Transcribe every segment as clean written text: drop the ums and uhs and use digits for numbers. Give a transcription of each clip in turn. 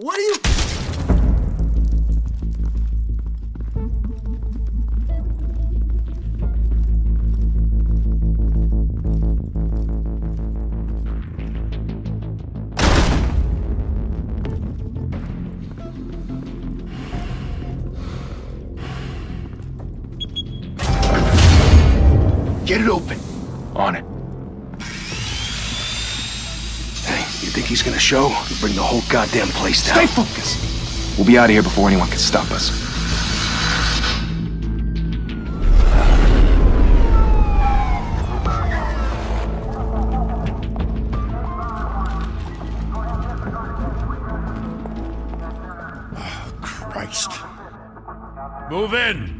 What are you... Get it open. On it. Hey, you think he's gonna show? We'll bring the whole goddamn place down. Stay focused. We'll be out of here before anyone can stop us. Christ. Move in!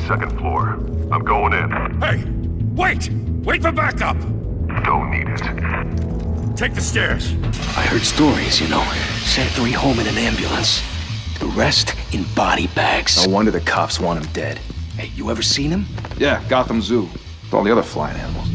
Second floor. I'm going in. Hey! Wait! Wait for backup! Don't need it. Take the stairs. I heard stories, you know. Sent 3 home in an ambulance. The rest in body bags. No wonder the cops want him dead. Hey, you ever seen him? Yeah, Gotham Zoo. With all the other flying animals.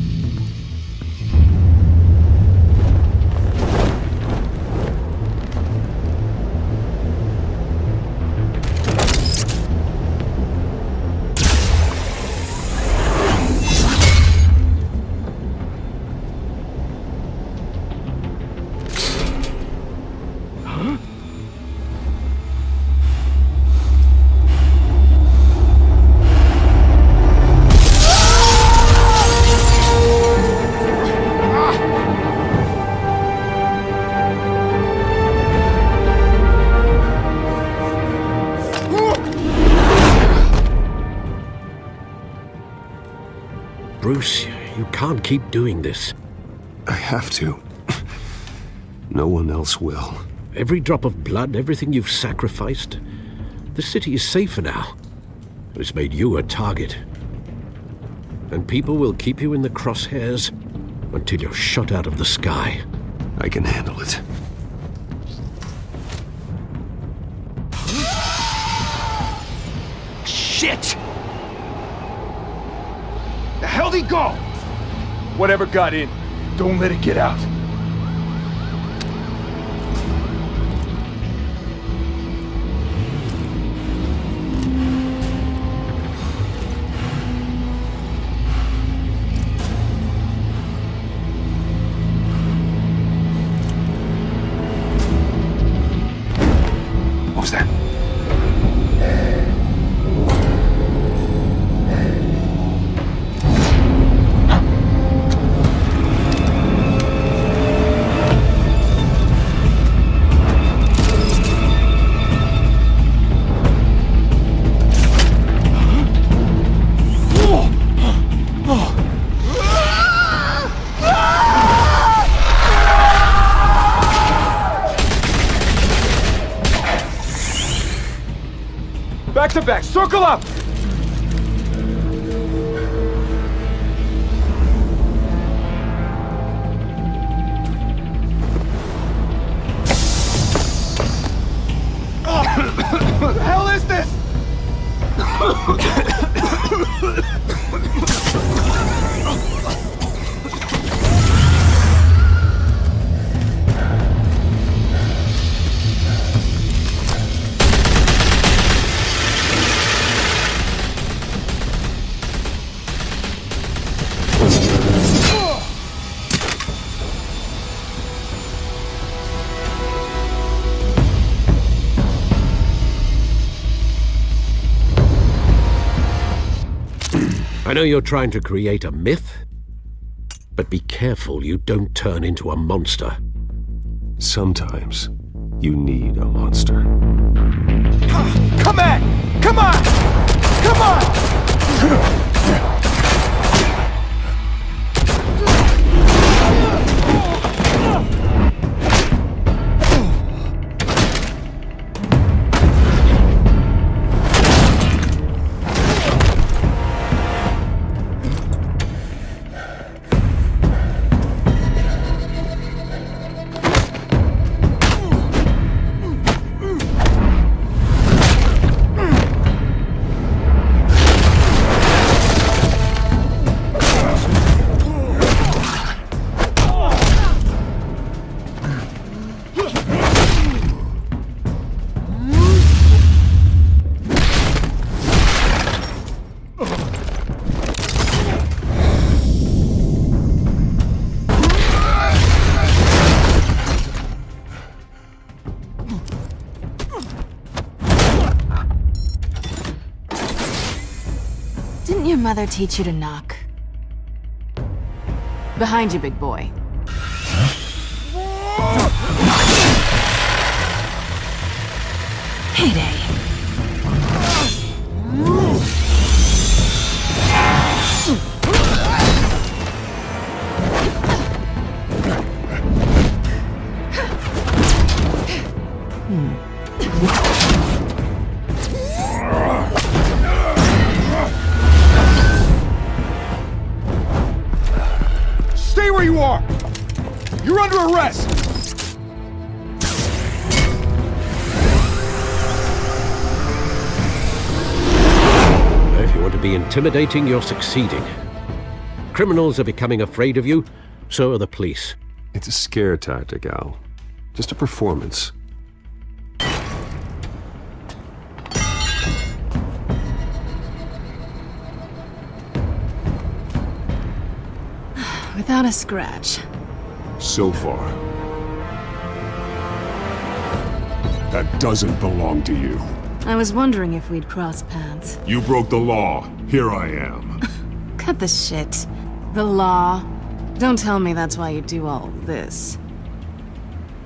Bruce, you can't keep doing this. I have to. No one else will. Every drop of blood, everything you've sacrificed. The city is safer now. It's made you a target. And people will keep you in the crosshairs until you're shot out of the sky. I can handle it. Shit! The hell'd he go? Whatever got in, don't let it get out. What was that? Back to back, circle up! What the hell is this? I know you're trying to create a myth, but be careful you don't turn into a monster. Sometimes you need a monster. Come on! Come on! Come on! father teach you to knock? Behind you, big boy. Heyday. Stay where you are! You're under arrest! If you want to be intimidating, you're succeeding. Criminals are becoming afraid of you, so are the police. It's a scare tactic, Al. Just a performance. Without a scratch. So far. That doesn't belong to you. I was wondering if we'd cross paths. You broke the law. Here I am. Cut the shit. The law. Don't tell me that's why you do all this.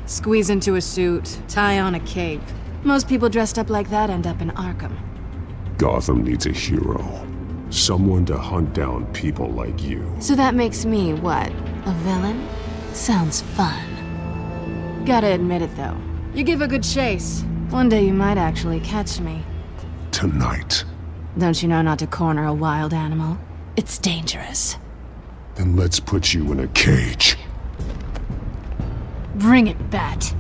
Squeeze into a suit, tie on a cape. Most people dressed up like that end up in Arkham. Gotham needs a hero. Someone to hunt down people like you. So that makes me, what, a villain? Sounds fun. Gotta admit it, though. You give a good chase. One day you might actually catch me. Tonight. Don't you know not to corner a wild animal? It's dangerous. Then let's put you in a cage. Bring it, Bat.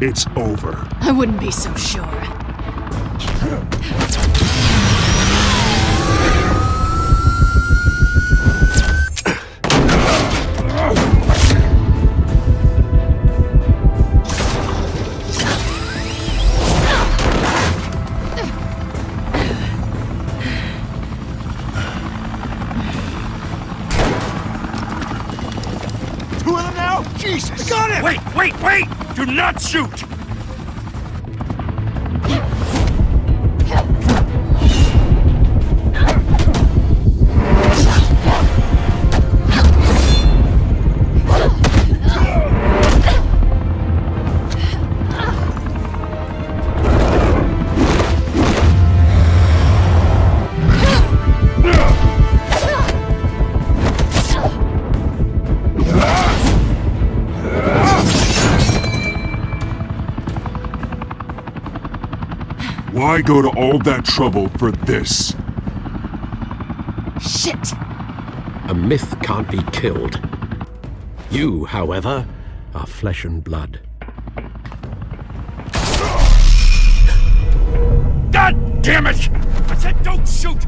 It's over. I wouldn't be so sure. Two of them now? Jesus! Got him! Wait! Do not shoot! Why go to all that trouble for this? Shit! A myth can't be killed. You, however, are flesh and blood. God damn it! I said don't shoot!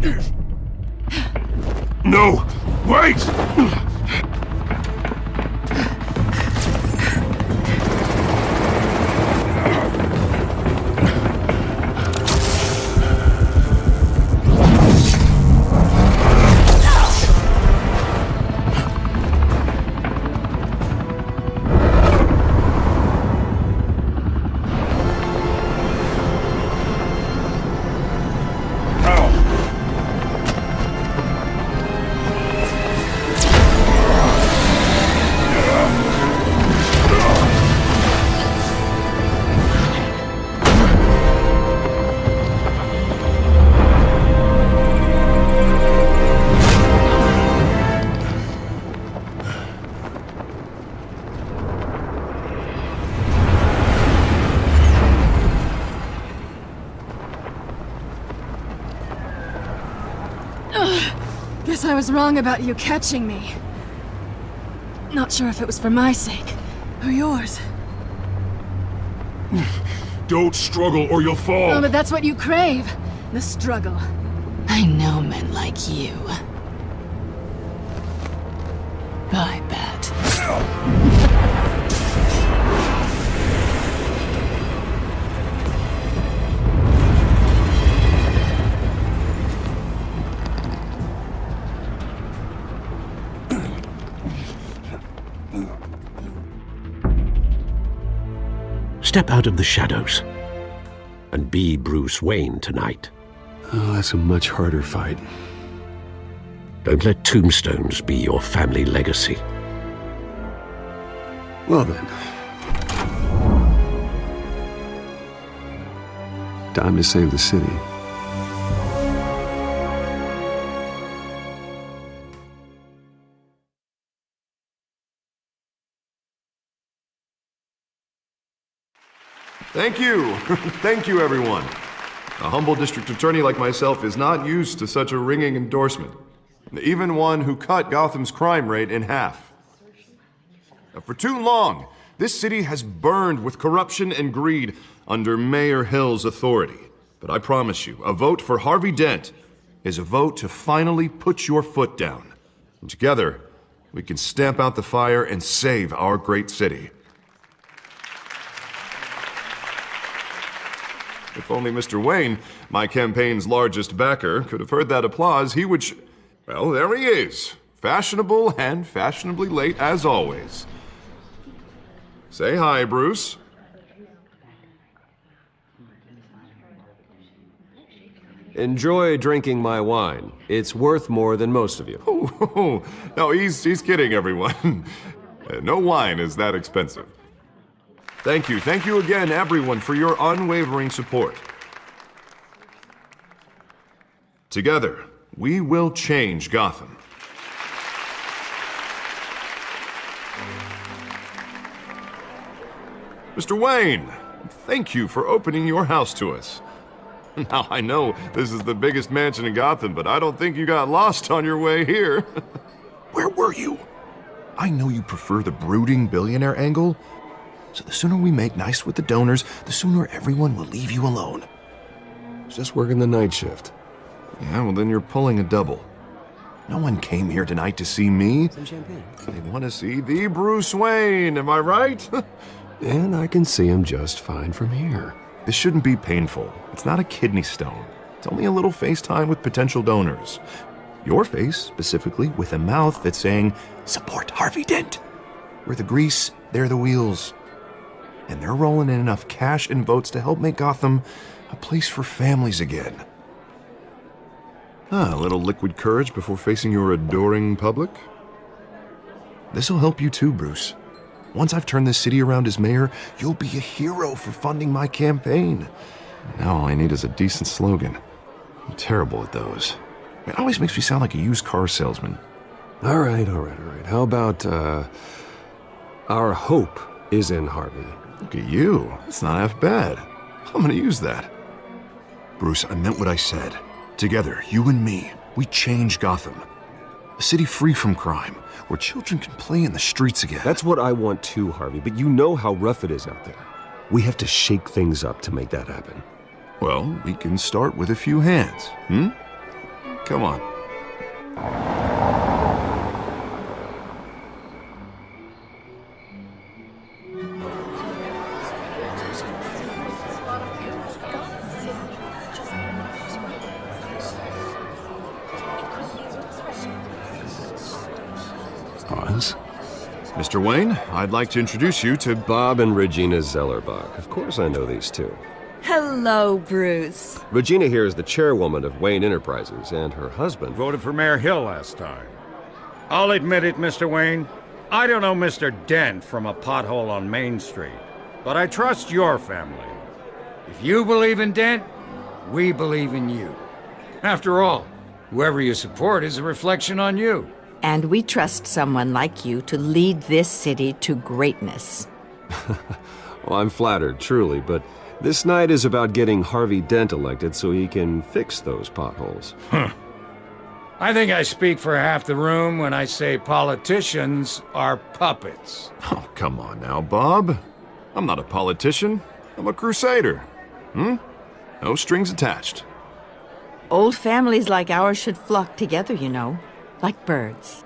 No! Wait! Guess I was wrong about you catching me. Not sure if it was for my sake or yours. Don't struggle or you'll fall! Oh, but that's what you crave. The struggle. I know men like you. I bet. Step out of the shadows and be Bruce Wayne tonight. Oh, that's a much harder fight. Don't let tombstones be your family legacy. Well then. Time to save the city. Thank you. Thank you, everyone. A humble district attorney like myself is not used to such a ringing endorsement. Even one who cut Gotham's crime rate in half. For too long, this city has burned with corruption and greed under Mayor Hill's authority. But I promise you, a vote for Harvey Dent is a vote to finally put your foot down. And together, we can stamp out the fire and save our great city. If only Mr. Wayne, my campaign's largest backer, could have heard that applause, he would well, there he is. Fashionable and fashionably late as always. Say hi, Bruce. Enjoy drinking my wine. It's worth more than most of you. Oh, no, he's kidding, everyone. No wine is that expensive. Thank you again, everyone, for your unwavering support. Together, we will change Gotham. Mr. Wayne, thank you for opening your house to us. Now, I know this is the biggest mansion in Gotham, but I don't think you got lost on your way here. Where were you? I know you prefer the brooding billionaire angle, so the sooner we make nice with the donors, the sooner everyone will leave you alone. Just working the night shift. Yeah, well then you're pulling a double. No one came here tonight to see me. Some champagne. They want to see the Bruce Wayne, am I right? And I can see him just fine from here. This shouldn't be painful. It's not a kidney stone. It's only a little FaceTime with potential donors. Your face, specifically, with a mouth that's saying, support Harvey Dent. We're the grease, they're the wheels. And they're rolling in enough cash and votes to help make Gotham a place for families again. A little liquid courage before facing your adoring public. This'll help you too, Bruce. Once I've turned this city around as mayor, you'll be a hero for funding my campaign. Now all I need is a decent slogan. I'm terrible at those. It always makes me sound like a used car salesman. All right. How about, our hope is in Harvey? Look at you. That's not half bad. I'm gonna use that. Bruce, I meant what I said. Together, you and me, we change Gotham. A city free from crime, where children can play in the streets again. That's what I want too, Harvey, but you know how rough it is out there. We have to shake things up to make that happen. Well, we can start with a few hands, Come on. Oz? Mr. Wayne, I'd like to introduce you to Bob and Regina Zellerbach. Of course I know these two. Hello, Bruce. Regina here is the chairwoman of Wayne Enterprises, and her husband... Voted for Mayor Hill last time. I'll admit it, Mr. Wayne. I don't know Mr. Dent from a pothole on Main Street, but I trust your family. If you believe in Dent, we believe in you. After all, whoever you support is a reflection on you. And we trust someone like you to lead this city to greatness. Well, I'm flattered, truly, but this night is about getting Harvey Dent elected so he can fix those potholes. I think I speak for half the room when I say politicians are puppets. Oh, come on now, Bob. I'm not a politician. I'm a crusader. No strings attached. Old families like ours should flock together, you know, like birds.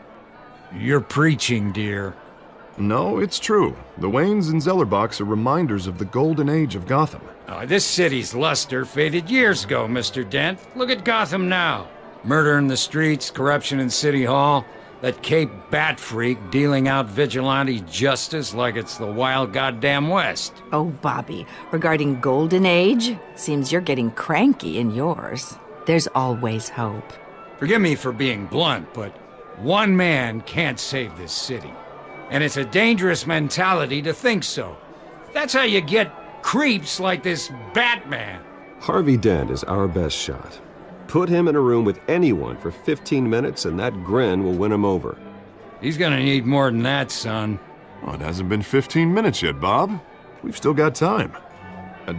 You're preaching, dear. No, it's true. The Waynes and Zellerbachs are reminders of the golden age of Gotham. Oh, this city's luster faded years ago, Mr. Dent. Look at Gotham now. Murder in the streets, corruption in City Hall, that Cape Bat freak dealing out vigilante justice like it's the wild goddamn West. Oh, Bobby, regarding Golden Age, seems you're getting cranky in yours. There's always hope. Forgive me for being blunt, but one man can't save this city. And it's a dangerous mentality to think so. That's how you get creeps like this Batman. Harvey Dent is our best shot. Put him in a room with anyone for 15 minutes and that grin will win him over. He's gonna need more than that, son. Oh, it hasn't been 15 minutes yet, Bob. We've still got time.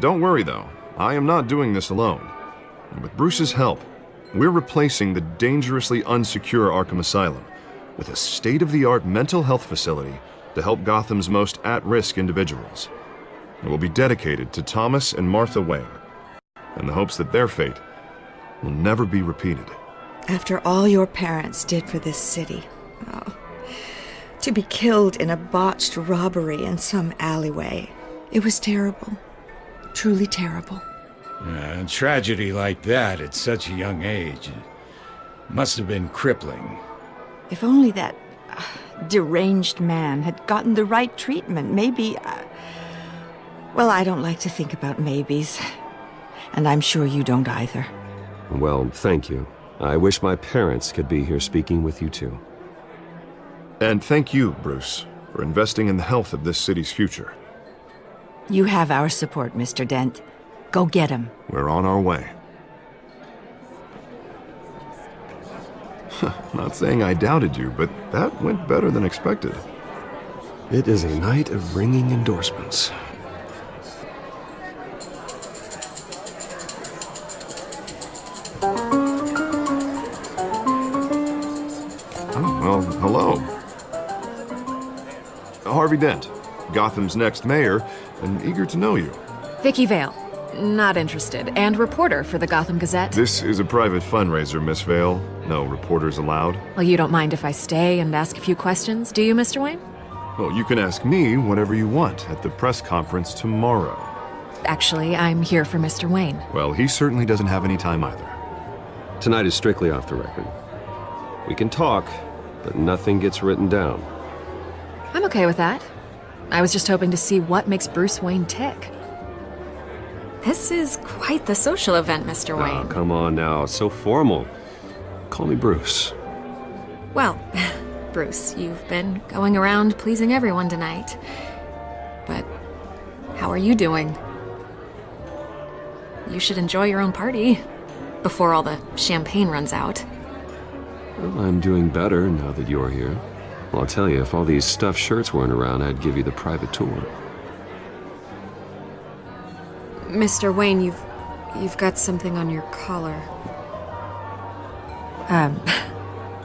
Don't worry, though. I am not doing this alone. And with Bruce's help, we're replacing the dangerously unsecure Arkham Asylum with a state-of-the-art mental health facility to help Gotham's most at-risk individuals. It will be dedicated to Thomas and Martha Wayne, in the hopes that their fate will never be repeated. After all your parents did for this city, to be killed in a botched robbery in some alleyway, it was terrible. Truly terrible. A tragedy like that at such a young age must have been crippling. If only that deranged man had gotten the right treatment, maybe... well, I don't like to think about maybes. And I'm sure you don't either. Well, thank you. I wish my parents could be here speaking with you too. And thank you, Bruce, for investing in the health of this city's future. You have our support, Mr. Dent. Go get him. We're on our way. Not saying I doubted you, but that went better than expected. It is a night of ringing endorsements. Well, hello. Harvey Dent, Gotham's next mayor, and eager to know you. Vicky Vale. Not interested. And reporter for the Gotham Gazette. This is a private fundraiser, Miss Vale. No reporters allowed. Well, you don't mind if I stay and ask a few questions, do you, Mr. Wayne? Well, you can ask me whatever you want at the press conference tomorrow. Actually, I'm here for Mr. Wayne. Well, he certainly doesn't have any time either. Tonight is strictly off the record. We can talk, but nothing gets written down. I'm okay with that. I was just hoping to see what makes Bruce Wayne tick. This is quite the social event, Mr. Wayne. Oh, come on now, it's so formal. Call me Bruce. Well, Bruce, you've been going around pleasing everyone tonight. But how are you doing? You should enjoy your own party before all the champagne runs out. Well, I'm doing better now that you're here. Well, I'll tell you, if all these stuffed shirts weren't around, I'd give you the private tour. Mr. Wayne, you've got something on your collar.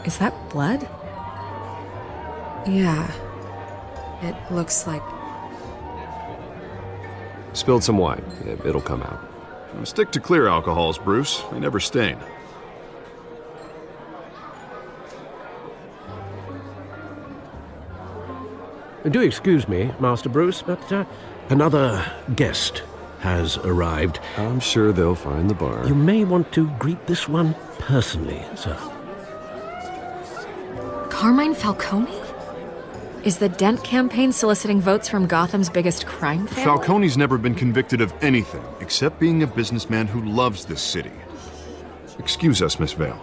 Is that blood? Yeah. It looks like... Spilled some wine. It'll come out. Stick to clear alcohols, Bruce. They never stain. Do excuse me, Master Bruce, but another guest has arrived. I'm sure they'll find the bar. You may want to greet this one personally, sir. Carmine Falcone? Is the Dent campaign soliciting votes from Gotham's biggest crime family? Falcone's never been convicted of anything except being a businessman who loves this city. Excuse us, Miss Vale.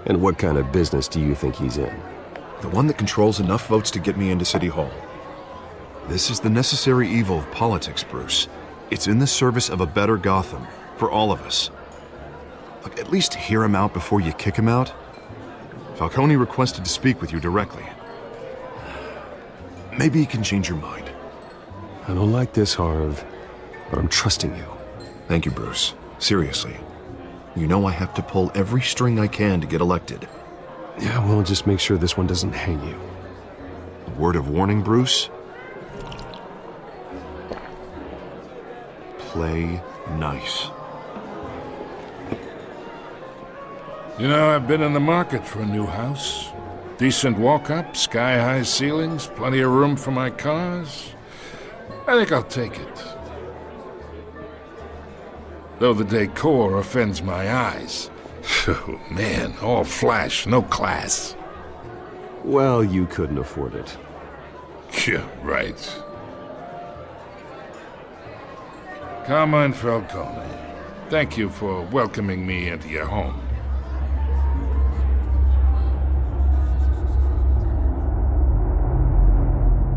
And what kind of business do you think he's in? The one that controls enough votes to get me into City Hall. This is the necessary evil of politics, Bruce. It's in the service of a better Gotham, for all of us. Look, at least hear him out before you kick him out. Falcone requested to speak with you directly. Maybe he can change your mind. I don't like this, Harv. but I'm trusting you. Thank you, Bruce. Seriously. You know I have to pull every string I can to get elected. Yeah, well, just make sure this one doesn't hang you. A word of warning, Bruce? Play nice. You know, I've been in the market for a new house. Decent walk-up, sky-high ceilings, plenty of room for my cars. I think I'll take it. Though the decor offends my eyes. Oh, man, all flash, no class. Well, you couldn't afford it. Yeah, right. Carmine Falcone, thank you for welcoming me into your home.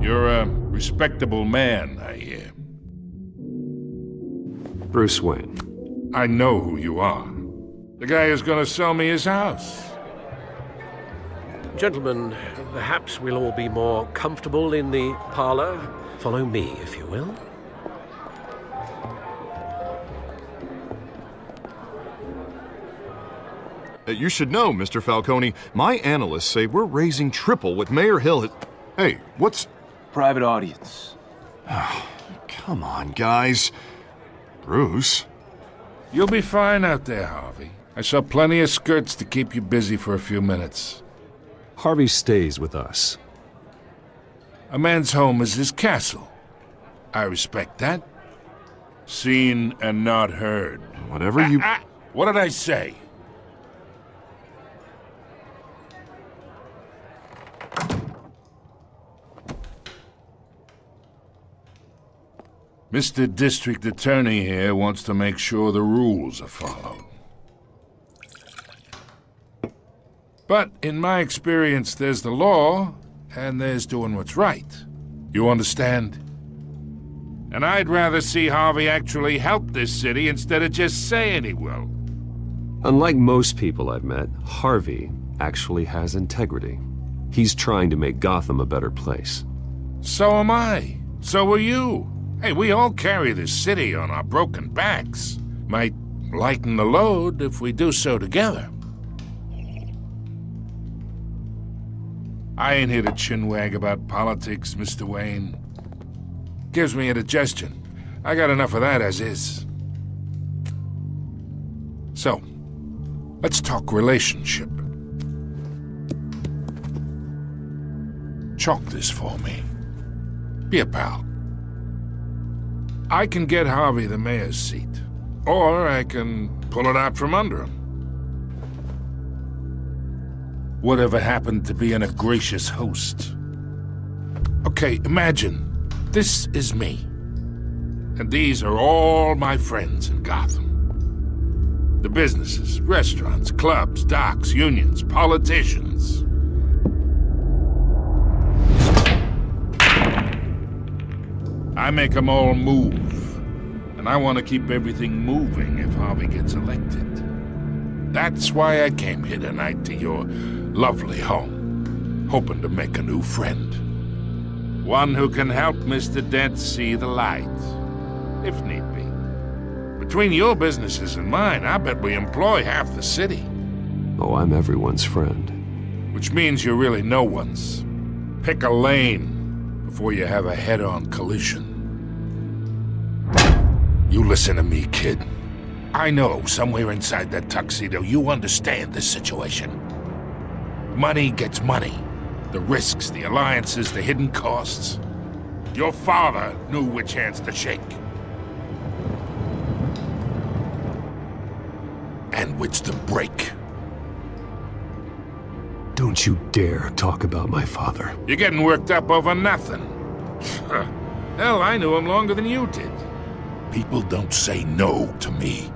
You're a respectable man, I hear. Bruce Wayne. I know who you are. The guy who's gonna sell me his house. Gentlemen, perhaps we'll all be more comfortable in the parlor. Follow me, if you will. You should know, Mr. Falcone, my analysts say we're raising triple what Mayor Hill has... Hey, what's... Private audience. Come on, guys. Bruce? You'll be fine out there, Harvey. I saw plenty of skirts to keep you busy for a few minutes. Harvey stays with us. A man's home is his castle. I respect that. Seen and not heard. Whatever you... What did I say? Mr. District Attorney here wants to make sure the rules are followed. But in my experience, there's the law, and there's doing what's right. You understand? And I'd rather see Harvey actually help this city instead of just saying he will. Unlike most people I've met, Harvey actually has integrity. He's trying to make Gotham a better place. So am I. So are you. Hey, we all carry this city on our broken backs. Might lighten the load if we do so together. I ain't here to chinwag about politics, Mr. Wayne. Gives me indigestion. I got enough of that as is. So, let's talk relationship. Chalk this for me. Be a pal. I can get Harvey the mayor's seat, or I can pull it out from under him. Whatever happened to being a gracious host? Okay, imagine, this is me. And these are all my friends in Gotham. The businesses, restaurants, clubs, docks, unions, politicians. I make them all move. And I want to keep everything moving if Harvey gets elected. That's why I came here tonight to your lovely home, hoping to make a new friend. One who can help Mr. Dent see the light, if need be. Between your businesses and mine, I bet we employ half the city. Oh, I'm everyone's friend. Which means you're really no one's. Pick a lane before you have a head-on collision. You listen to me, kid. I know somewhere inside that tuxedo you understand this situation. Money gets money. The risks, the alliances, the hidden costs. Your father knew which hands to shake. And which to break. Don't you dare talk about my father. You're getting worked up over nothing. Hell, I knew him longer than you did. People don't say no to me.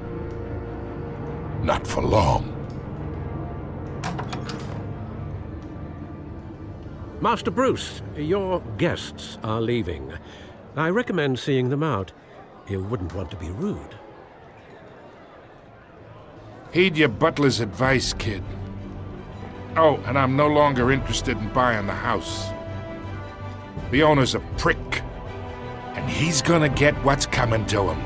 Not for long. Master Bruce, your guests are leaving. I recommend seeing them out. You wouldn't want to be rude. Heed your butler's advice, kid. Oh, and I'm no longer interested in buying the house. The owner's a prick. and he's gonna get what's coming to him.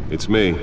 It's me.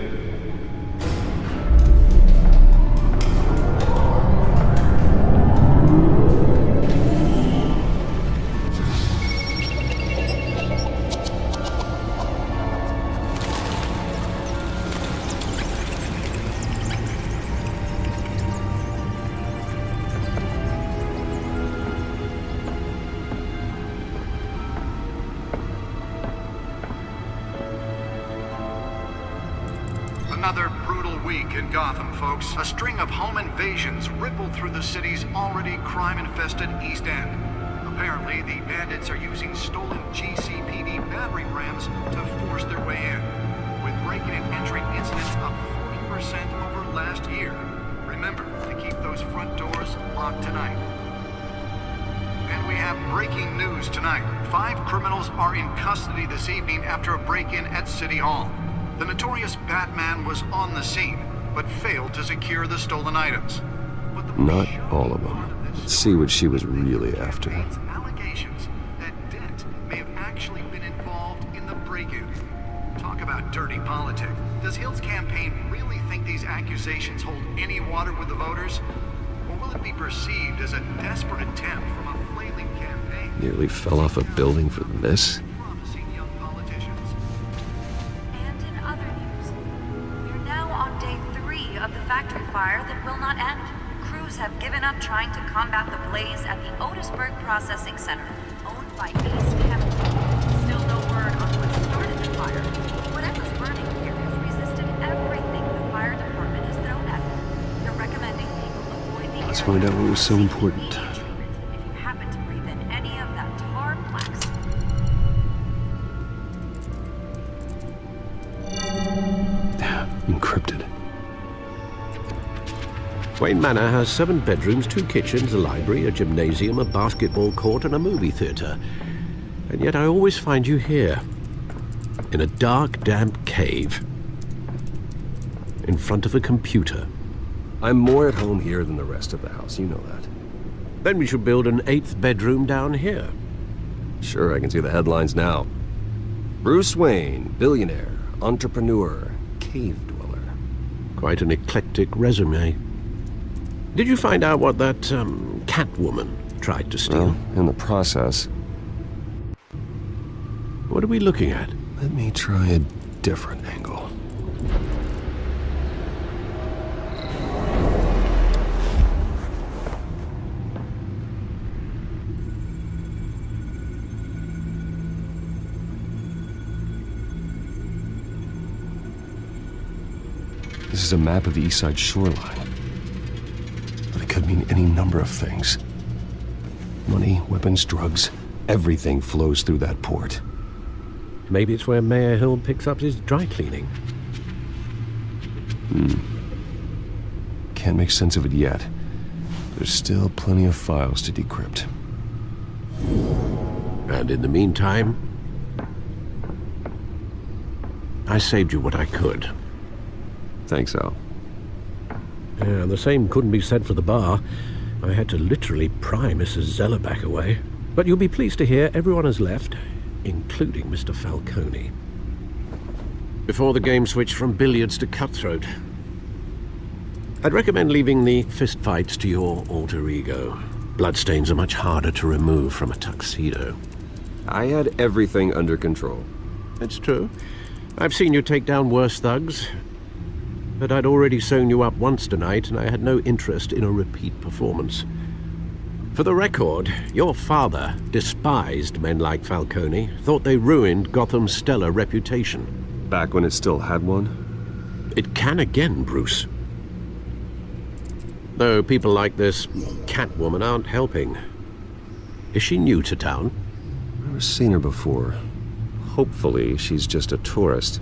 Another brutal week in Gotham, folks. A string of home invasions rippled through the city's already crime-infested East End. Apparently, the bandits are using stolen GCPD battering rams to force their way in, with break-in and entry incidents up 40% over last year. Remember to keep those front doors locked tonight. And we have breaking news tonight. 5 criminals are in custody this evening after a break-in at City Hall. The notorious Batman was on the scene, but failed to secure the stolen items. Not all of them. Let's see what she was really after. Allegations that Dent may have actually been involved in the break-in. Talk about dirty politics. Does Hill's campaign really think these accusations hold any water with the voters? Or will it be perceived as a desperate attempt from a flailing campaign? Nearly fell off a building for this? Of the factory fire that will not end. Crews have given up trying to combat the blaze at the Otisburg Processing Center, owned by East Chemical. Still no word on what started the fire. Whatever's burning here has resisted everything the fire department has thrown at it. They're recommending people avoid the Let's find out what was so important. if you happen to breathe in any of that tar flax. Encrypted. Wayne Manor has 7 bedrooms, 2 kitchens, a library, a gymnasium, a basketball court, and a movie theater. And yet I always find you here, in a dark, damp cave, in front of a computer. I'm more at home here than the rest of the house, you know that. Then we should build an 8th bedroom down here. Sure, I can see the headlines now. Bruce Wayne, billionaire, entrepreneur, cave dweller. Quite an eclectic resume. Did you find out what that, Catwoman tried to steal? Well, in the process. What are we looking at? Let me try a different angle. This is a map of the East Side shoreline. But it could mean any number of things. Money, weapons, drugs, everything flows through that port. Maybe it's where Mayor Hill picks up his dry cleaning. Can't make sense of it yet. There's still plenty of files to decrypt. And in the meantime, I saved you what I could. Thanks, Al. Yeah, the same couldn't be said for the bar. I had to literally pry Mrs. Zellerbach away. But you'll be pleased to hear everyone has left, including Mr. Falcone. Before the game switched from billiards to cutthroat. I'd recommend leaving the fistfights to your alter ego. Bloodstains are much harder to remove from a tuxedo. I had everything under control. It's true. I've seen you take down worse thugs. But I'd already sewn you up once tonight, and I had no interest in a repeat performance. For the record, your father despised men like Falcone, thought they ruined Gotham's stellar reputation. Back when it still had one? It can again, Bruce. Though people like this Catwoman aren't helping. Is she new to town? Never seen her before. Hopefully, she's just a tourist.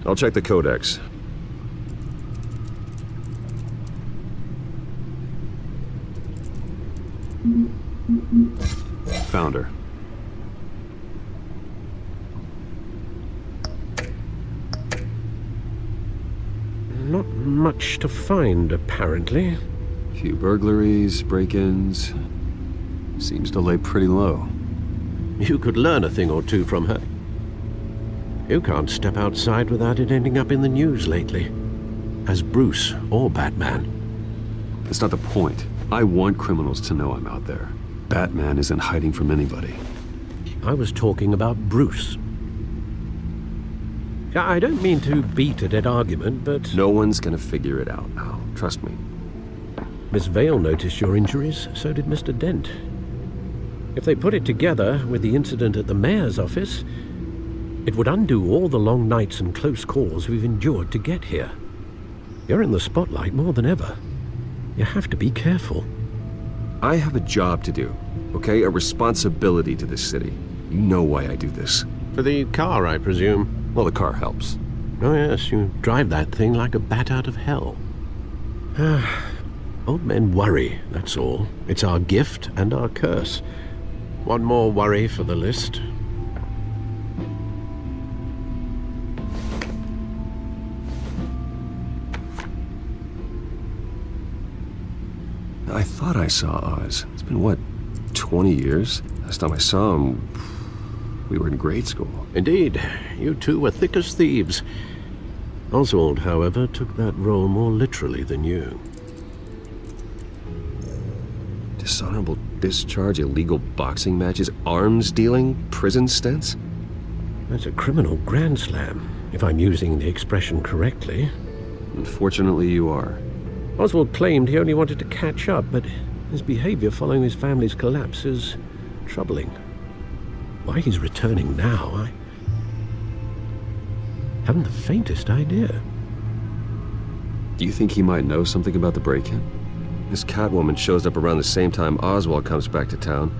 I'll check the codex. Found her. Not much to find, apparently. Few burglaries, break-ins. Seems to lay pretty low. You could learn a thing or two from her. You can't step outside without it ending up in the news lately. As Bruce or Batman. That's not the point. I want criminals to know I'm out there. Batman isn't hiding from anybody. I was talking about Bruce. I don't mean to beat a dead argument, but... No one's gonna figure it out now. Trust me. Miss Vale noticed your injuries, so did Mr. Dent. If they put it together with the incident at the mayor's office, it would undo all the long nights and close calls we've endured to get here. You're in the spotlight more than ever. You have to be careful. I have a job to do, okay? A responsibility to this city. You know why I do this. For the car, I presume. Well, the car helps. Oh yes, you drive that thing like a bat out of hell. Old men worry, that's all. It's our gift and our curse. One more worry for the list. I thought I saw Oz. It's been, what, 20 years? Last time I saw him, we were in grade school. Indeed. You two were thick as thieves. Oswald, however, took that role more literally than you. Dishonorable discharge, illegal boxing matches, arms dealing, prison stints? That's a criminal grand slam, if I'm using the expression correctly. Unfortunately, you are. Oswald claimed he only wanted to catch up, but his behavior following his family's collapse is troubling. Why he's returning now, I haven't the faintest idea. Do you think he might know something about the break-in? This Catwoman shows up around the same time Oswald comes back to town.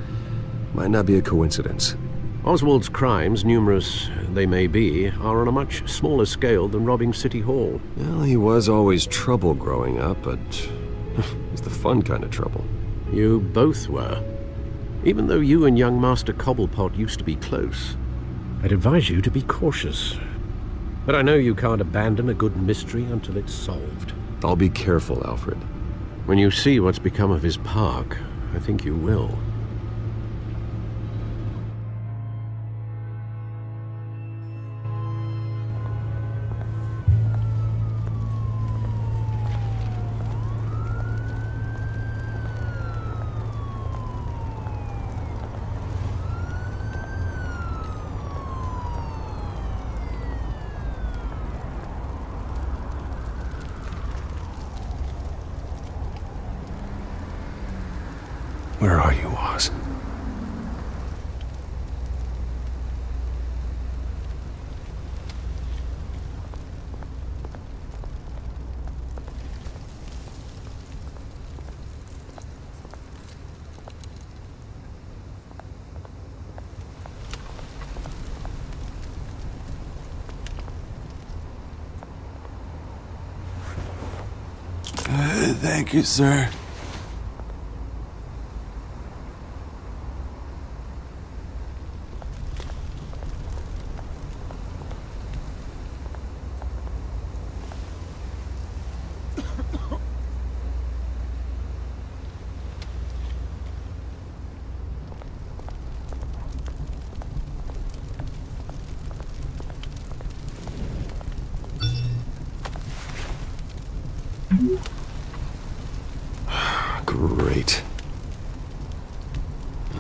Might not be a coincidence. Oswald's crimes, numerous they may be, are on a much smaller scale than robbing City Hall. Well, he was always trouble growing up, but it's the fun kind of trouble. You both were. Even though you and young Master Cobblepot used to be close, I'd advise you to be cautious. But I know you can't abandon a good mystery until it's solved. I'll be careful, Alfred. When you see what's become of his park, I think you will. Where are you, Oz? Thank you, sir. Great.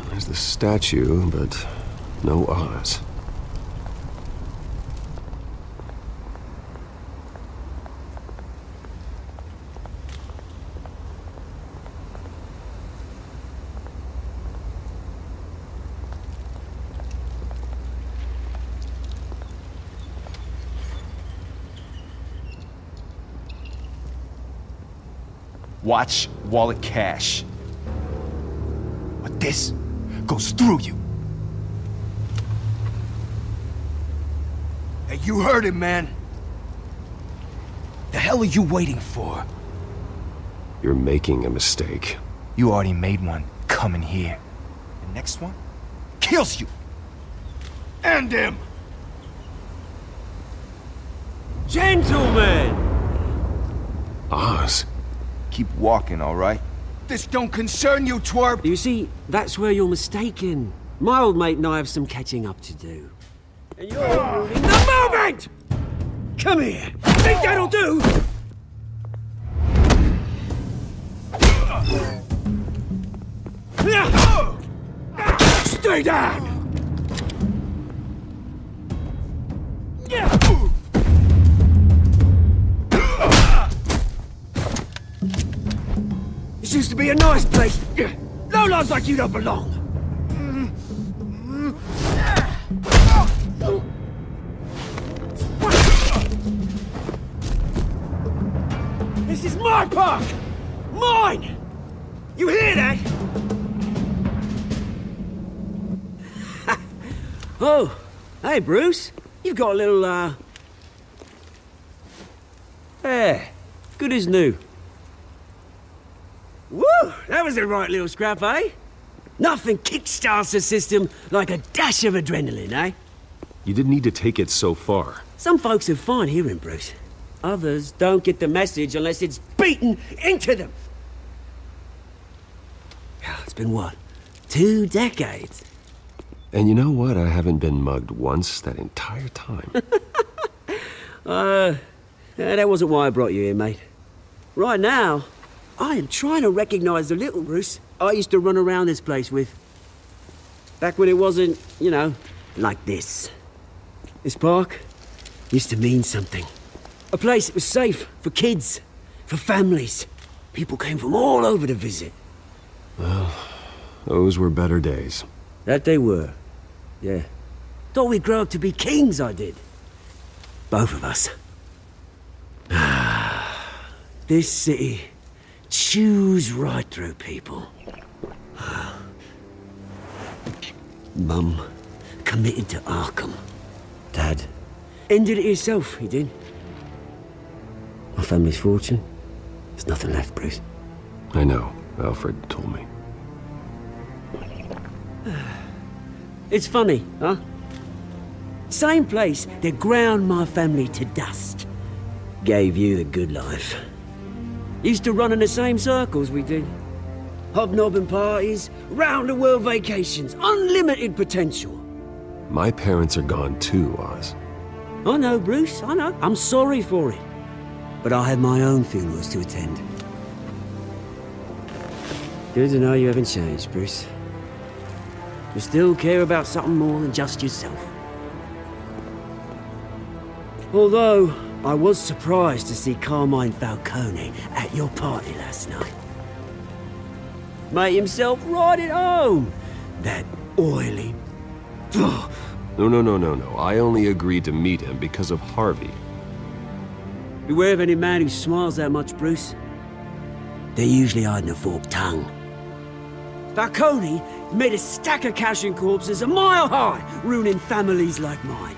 There's the statue, but no Oz. watch, wallet, cash. But this goes through you. Hey, you heard it, man. The hell are you waiting for? You're making a mistake. You already made one coming here. The next one kills you. And him. Gentlemen! Oz. Keep walking, all right? This don't concern you, twerp! You see, that's where you're mistaken. My old mate and I have some catching up to do. And you're ruining the moment! Come here! Think that'll do? Stay down! This used to be a nice place. Lowlifes like you don't belong. This is my park! Mine! You hear that? Oh, hey, Bruce. You've got a little, yeah, good as new. Woo! That was a right little scrap, eh? Nothing kickstarts the system like a dash of adrenaline, eh? You didn't need to take it so far. Some folks have fine hearing, Bruce. Others don't get the message unless it's beaten into them. It's been what? 2 decades? And you know what? I haven't been mugged once that entire time. That wasn't why I brought you here, mate. Right now, I am trying to recognize the little Bruce I used to run around this place with. Back when it wasn't, you know, like this. This park used to mean something. A place that was safe for kids, for families. People came from all over to visit. Well, those were better days. That they were. Yeah. Thought we'd grow up to be kings, I did. Both of us. This city chews right through people. Mum committed to Arkham. Dad ended it himself, he did. My family's fortune. There's nothing left, Bruce. I know. Alfred told me. It's funny, huh? Same place that ground my family to dust. Gave you the good life. Used to run in the same circles we did. Hobnobbing parties, round-the-world vacations, unlimited potential. My parents are gone too, Oz. I know, Bruce, I know. I'm sorry for it. But I had my own funerals to attend. Good to know you haven't changed, Bruce. You still care about something more than just yourself. Although, I was surprised to see Carmine Falcone at your party last night. Made himself right at home. That oily... No. I only agreed to meet him because of Harvey. Beware of any man who smiles that much, Bruce. They're usually hiding a forked tongue. Falcone made a stack of cash and corpses a mile high, ruining families like mine.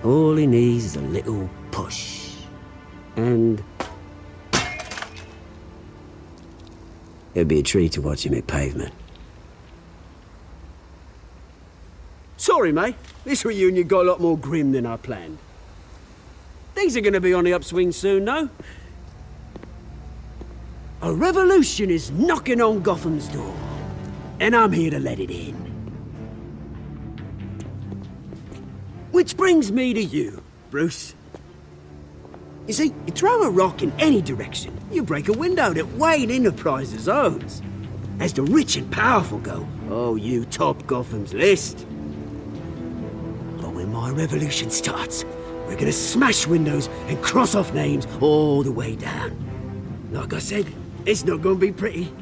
All he needs is a little push. And... it'd be a treat to watch him hit pavement. Sorry, mate. This reunion got a lot more grim than I planned. Things are gonna be on the upswing soon, no? A revolution is knocking on Gotham's door. And I'm here to let it in. Which brings me to you, Bruce. You see, you throw a rock in any direction, you break a window that Wayne Enterprises owns. As the rich and powerful go, oh, you top Gotham's list. But when my revolution starts, we're gonna smash windows and cross off names all the way down. Like I said, it's not gonna be pretty.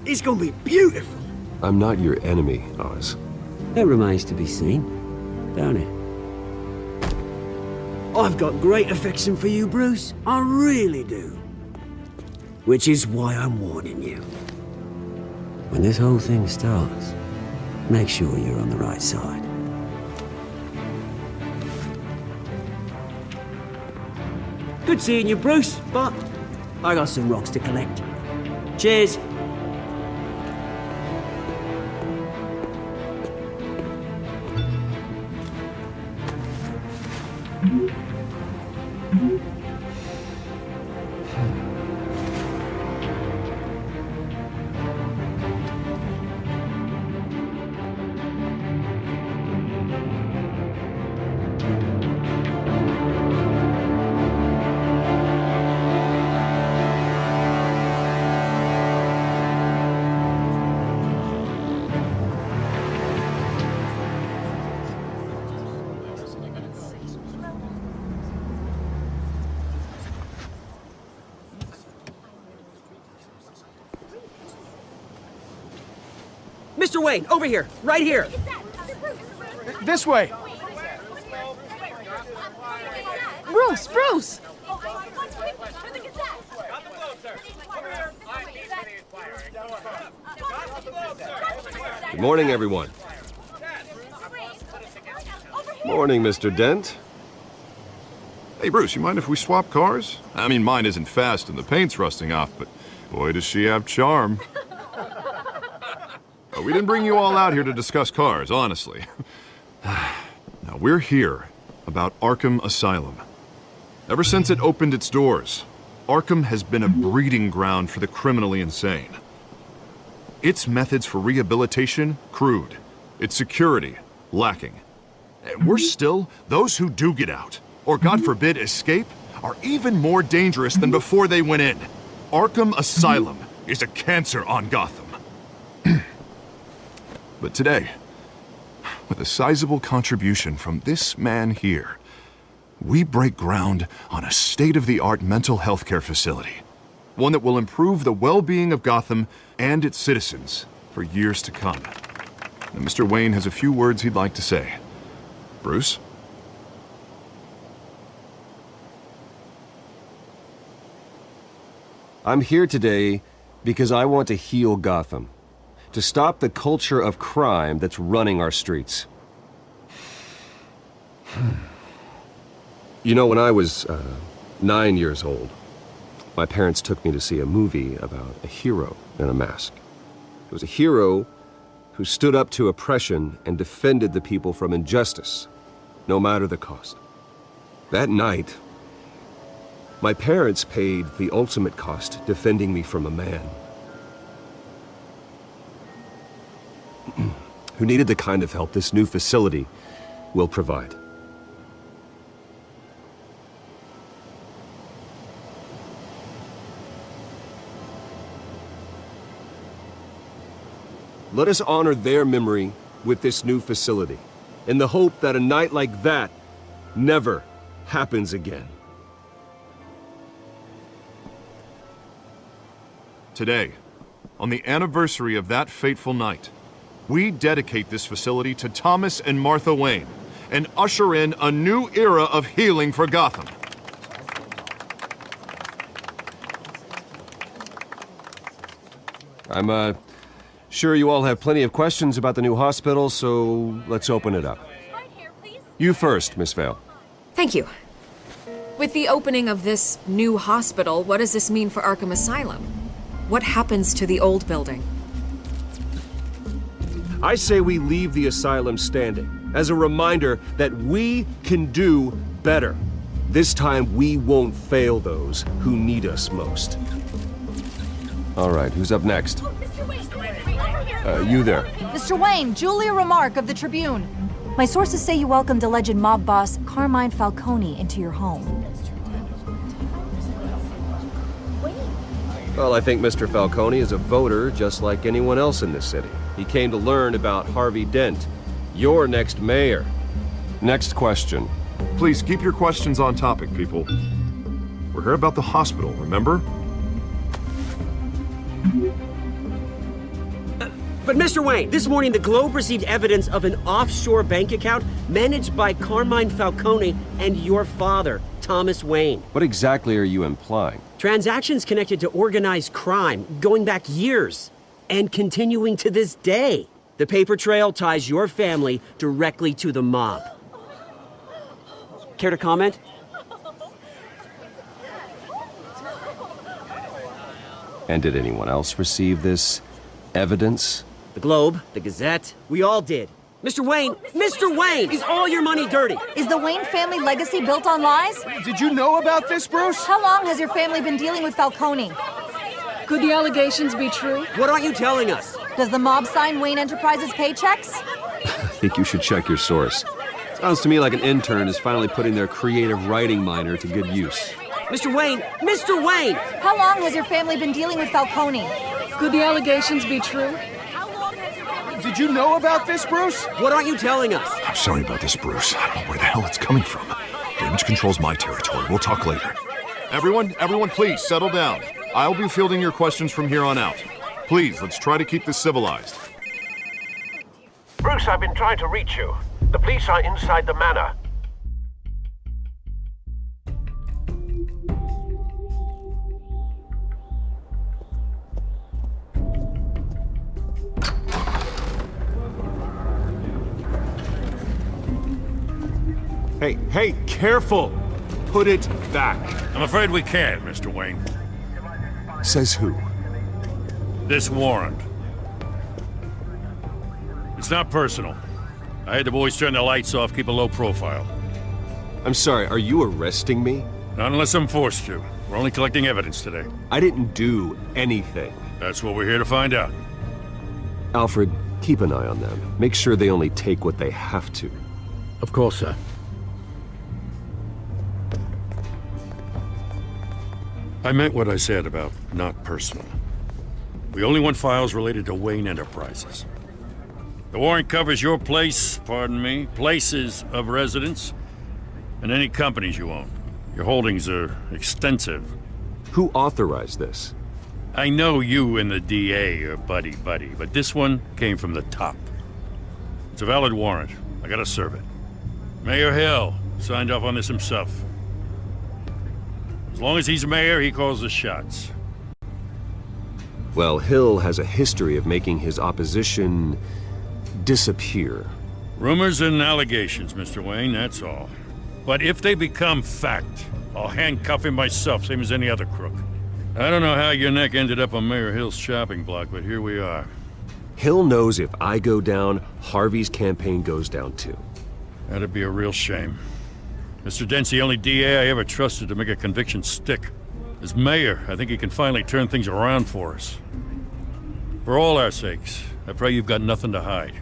It's gonna be beautiful. I'm not your enemy, Oz. That remains to be seen, don't it? I've got great affection for you, Bruce. I really do. Which is why I'm warning you. When this whole thing starts, make sure you're on the right side. Good seeing you, Bruce, but I got some rocks to collect. Cheers. Mr. Wayne, over here, right here. This way. Bruce! Good morning, everyone. Morning, Mr. Dent. Hey, Bruce, you mind if we swap cars? I mean, mine isn't fast and the paint's rusting off, but boy, does she have charm. We didn't bring you all out here to discuss cars, honestly. Now, we're here about Arkham Asylum. Ever since it opened its doors, Arkham has been a breeding ground for the criminally insane. Its methods for rehabilitation, crude. Its security, lacking. And worse still, those who do get out, or God forbid, escape, are even more dangerous than before they went in. Arkham Asylum is a cancer on Gotham. But today, with a sizable contribution from this man here, we break ground on a state-of-the-art mental health care facility. One that will improve the well-being of Gotham and its citizens for years to come. Now, Mr. Wayne has a few words he'd like to say. Bruce? I'm here today because I want to heal Gotham. To stop the culture of crime that's running our streets. You know, when I was 9 years old, my parents took me to see a movie about a hero in a mask. It was a hero who stood up to oppression and defended the people from injustice, no matter the cost. That night, my parents paid the ultimate cost defending me from a man who needed the kind of help this new facility will provide. Let us honor their memory with this new facility, in the hope that a night like that never happens again. Today, on the anniversary of that fateful night, we dedicate this facility to Thomas and Martha Wayne and usher in a new era of healing for Gotham. I'm sure you all have plenty of questions about the new hospital, so let's open it up. You first, Miss Vale. Thank you. With the opening of this new hospital, what does this mean for Arkham Asylum? What happens to the old building? I say we leave the asylum standing, as a reminder that we can do better. This time we won't fail those who need us most. All right, who's up next? You there. Mr. Wayne, Julia Remark of the Tribune. My sources say you welcomed alleged mob boss Carmine Falcone into your home. Well, I think Mr. Falcone is a voter just like anyone else in this city. He came to learn about Harvey Dent, your next mayor. Next question. Please keep your questions on topic, people. We're here about the hospital, remember? But Mr. Wayne, this morning the Globe received evidence of an offshore bank account managed by Carmine Falcone and your father, Thomas Wayne. What exactly are you implying? Transactions connected to organized crime, going back years, and continuing to this day. The paper trail ties your family directly to the mob. Care to comment? And did anyone else receive this evidence? The Globe, the Gazette, we all did. Mr. Wayne, is all your money dirty? Is the Wayne family legacy built on lies? Did you know about this, Bruce? How long has your family been dealing with Falcone? Could the allegations be true? What aren't you telling us? Does the mob sign Wayne Enterprises paychecks? I think you should check your source. Sounds to me like an intern is finally putting their creative writing minor to good use. Mr. Wayne! How long has your family been dealing with Falcone? Could the allegations be true? Did you know about this, Bruce? What aren't you telling us? I'm sorry about this, Bruce. I don't know where the hell it's coming from. Damage control's my territory. We'll talk later. Everyone, please settle down. I'll be fielding your questions from here on out. Please, let's try to keep this civilized. Bruce, I've been trying to reach you. The police are inside the manor. Hey, careful! Put it back. I'm afraid we can't, Mr. Wayne. Says who? This warrant. It's not personal. I had the boys turn the lights off, keep a low profile. I'm sorry, are you arresting me? Not unless I'm forced to. We're only collecting evidence today. I didn't do anything. That's what we're here to find out. Alfred, keep an eye on them. Make sure they only take what they have to. Of course, sir. I meant what I said about not personal. We only want files related to Wayne Enterprises. The warrant covers your places of residence, and any companies you own. Your holdings are extensive. Who authorized this? I know you and the DA are buddy-buddy, but this one came from the top. It's a valid warrant. I gotta serve it. Mayor Hill signed off on this himself. As long as he's mayor, he calls the shots. Well, Hill has a history of making his opposition disappear. Rumors and allegations, Mr. Wayne, that's all. But if they become fact, I'll handcuff him myself, same as any other crook. I don't know how your neck ended up on Mayor Hill's chopping block, but here we are. Hill knows if I go down, Harvey's campaign goes down too. That'd be a real shame. Mr. Dent's the only DA I ever trusted to make a conviction stick. As mayor, I think he can finally turn things around for us. For all our sakes, I pray you've got nothing to hide.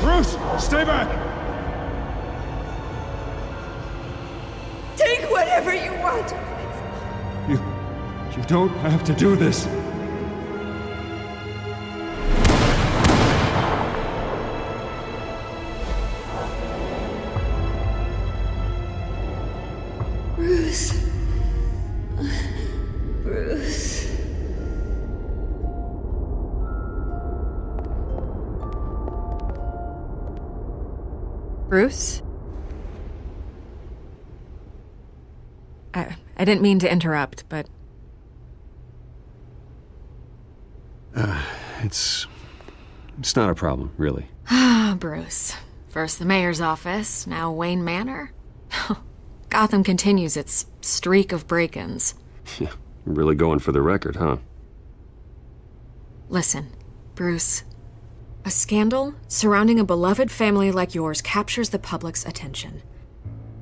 Bruce, stay back! Take whatever you want. You don't have to do this. Bruce. Bruce. Bruce? I didn't mean to interrupt, but... It's not a problem, really. Ah, Bruce. First the mayor's office, now Wayne Manor. Gotham continues its streak of break-ins. Yeah, you're really going for the record, huh? Listen, Bruce. A scandal surrounding a beloved family like yours captures the public's attention.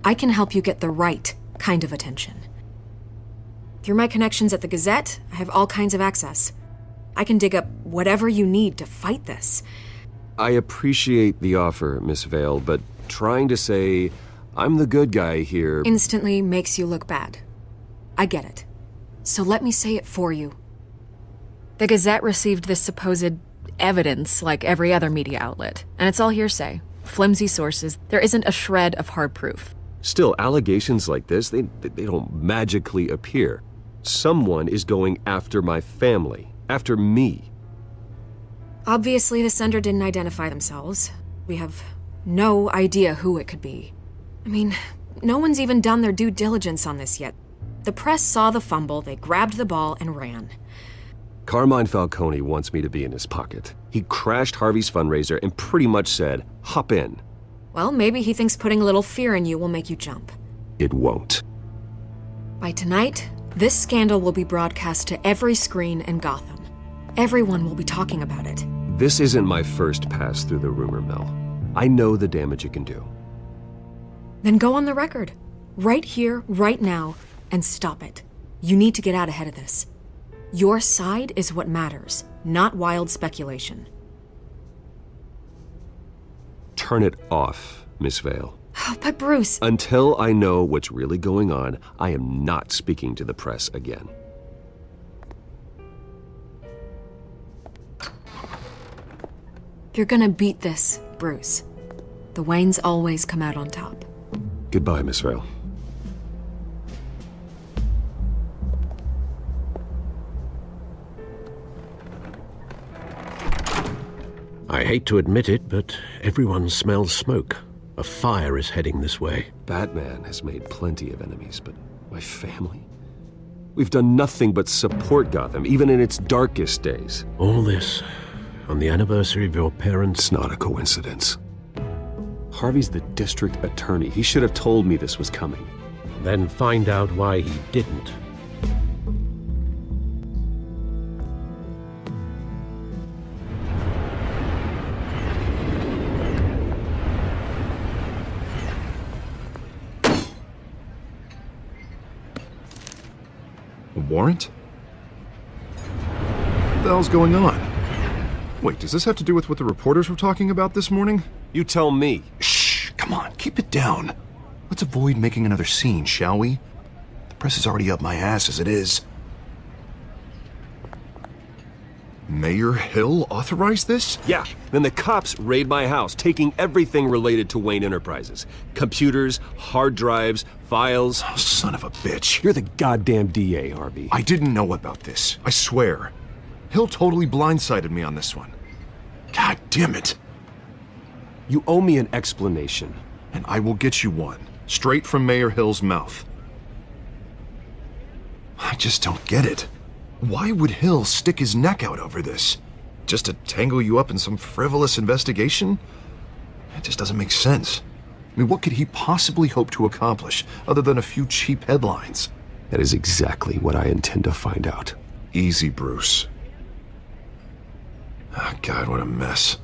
I can help you get the right kind of attention. Through my connections at the Gazette, I have all kinds of access. I can dig up whatever you need to fight this. I appreciate the offer, Miss Vale, but trying to say I'm the good guy here... Instantly makes you look bad. I get it. So let me say it for you. The Gazette received this supposed evidence like every other media outlet, and it's all hearsay. Flimsy sources. There isn't a shred of hard proof. Still, allegations like this, they don't magically appear. Someone is going after my family, after me. Obviously, the sender didn't identify themselves. We have no idea who it could be. I mean, no one's even done their due diligence on this yet. The press saw the fumble, they grabbed the ball and ran. Carmine Falcone wants me to be in his pocket. He crashed Harvey's fundraiser and pretty much said, hop in. Well, maybe he thinks putting a little fear in you will make you jump. It won't. By tonight, this scandal will be broadcast to every screen in Gotham. Everyone will be talking about it. This isn't my first pass through the rumor mill. I know the damage it can do. Then go on the record. Right here, right now, and stop it. You need to get out ahead of this. Your side is what matters, not wild speculation. Turn it off, Miss Vale. Oh, but Bruce... Until I know what's really going on, I am not speaking to the press again. You're gonna beat this, Bruce. The Waynes always come out on top. Goodbye, Miss Vale. I hate to admit it, but everyone smells smoke. A fire is heading this way. Batman has made plenty of enemies, but my family? We've done nothing but support Gotham, even in its darkest days. All this on the anniversary of your parents'... It's not a coincidence. Harvey's the district attorney. He should have told me this was coming. Then find out why he didn't. A warrant? What the hell's going on? Wait, does this have to do with what the reporters were talking about this morning? You tell me. Shh, come on, keep it down. Let's avoid making another scene, shall we? The press is already up my ass as it is. Mayor Hill authorized this? Yeah, then the cops raid my house, taking everything related to Wayne Enterprises. Computers, hard drives, files. Oh, son of a bitch. You're the goddamn DA, Harvey. I didn't know about this, I swear. Hill totally blindsided me on this one. God damn it. You owe me an explanation. And I will get you one, straight from Mayor Hill's mouth. I just don't get it. Why would Hill stick his neck out over this? Just to tangle you up in some frivolous investigation? It just doesn't make sense. I mean, what could he possibly hope to accomplish other than a few cheap headlines? That is exactly what I intend to find out. Easy, Bruce. Oh, God, what a mess.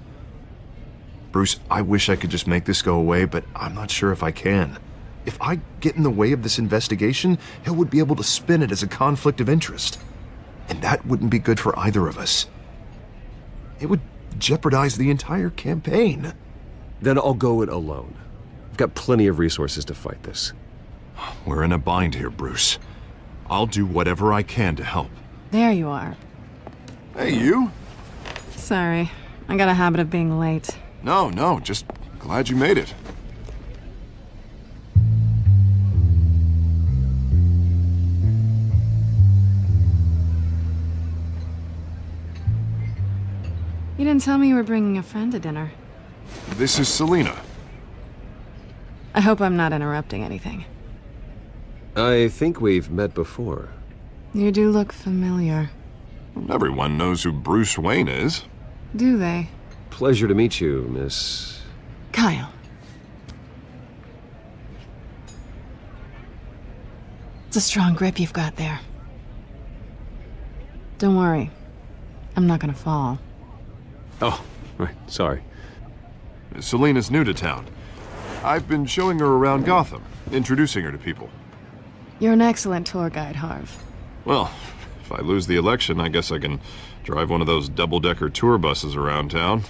Bruce, I wish I could just make this go away, but I'm not sure if I can. If I get in the way of this investigation, Hill would be able to spin it as a conflict of interest. And that wouldn't be good for either of us. It would jeopardize the entire campaign. Then I'll go it alone. I've got plenty of resources to fight this. We're in a bind here, Bruce. I'll do whatever I can to help. There you are. Hey, you? Sorry, I got a habit of being late. No, just glad you made it. You didn't tell me you were bringing a friend to dinner. This is Selina. I hope I'm not interrupting anything. I think we've met before. You do look familiar. Everyone knows who Bruce Wayne is. Do they? Pleasure to meet you, Miss... Kyle. It's a strong grip you've got there. Don't worry. I'm not gonna fall. Oh, right, sorry. Selina's new to town. I've been showing her around Gotham, introducing her to people. You're an excellent tour guide, Harv. Well, if I lose the election, I guess I can drive one of those double-decker tour buses around town.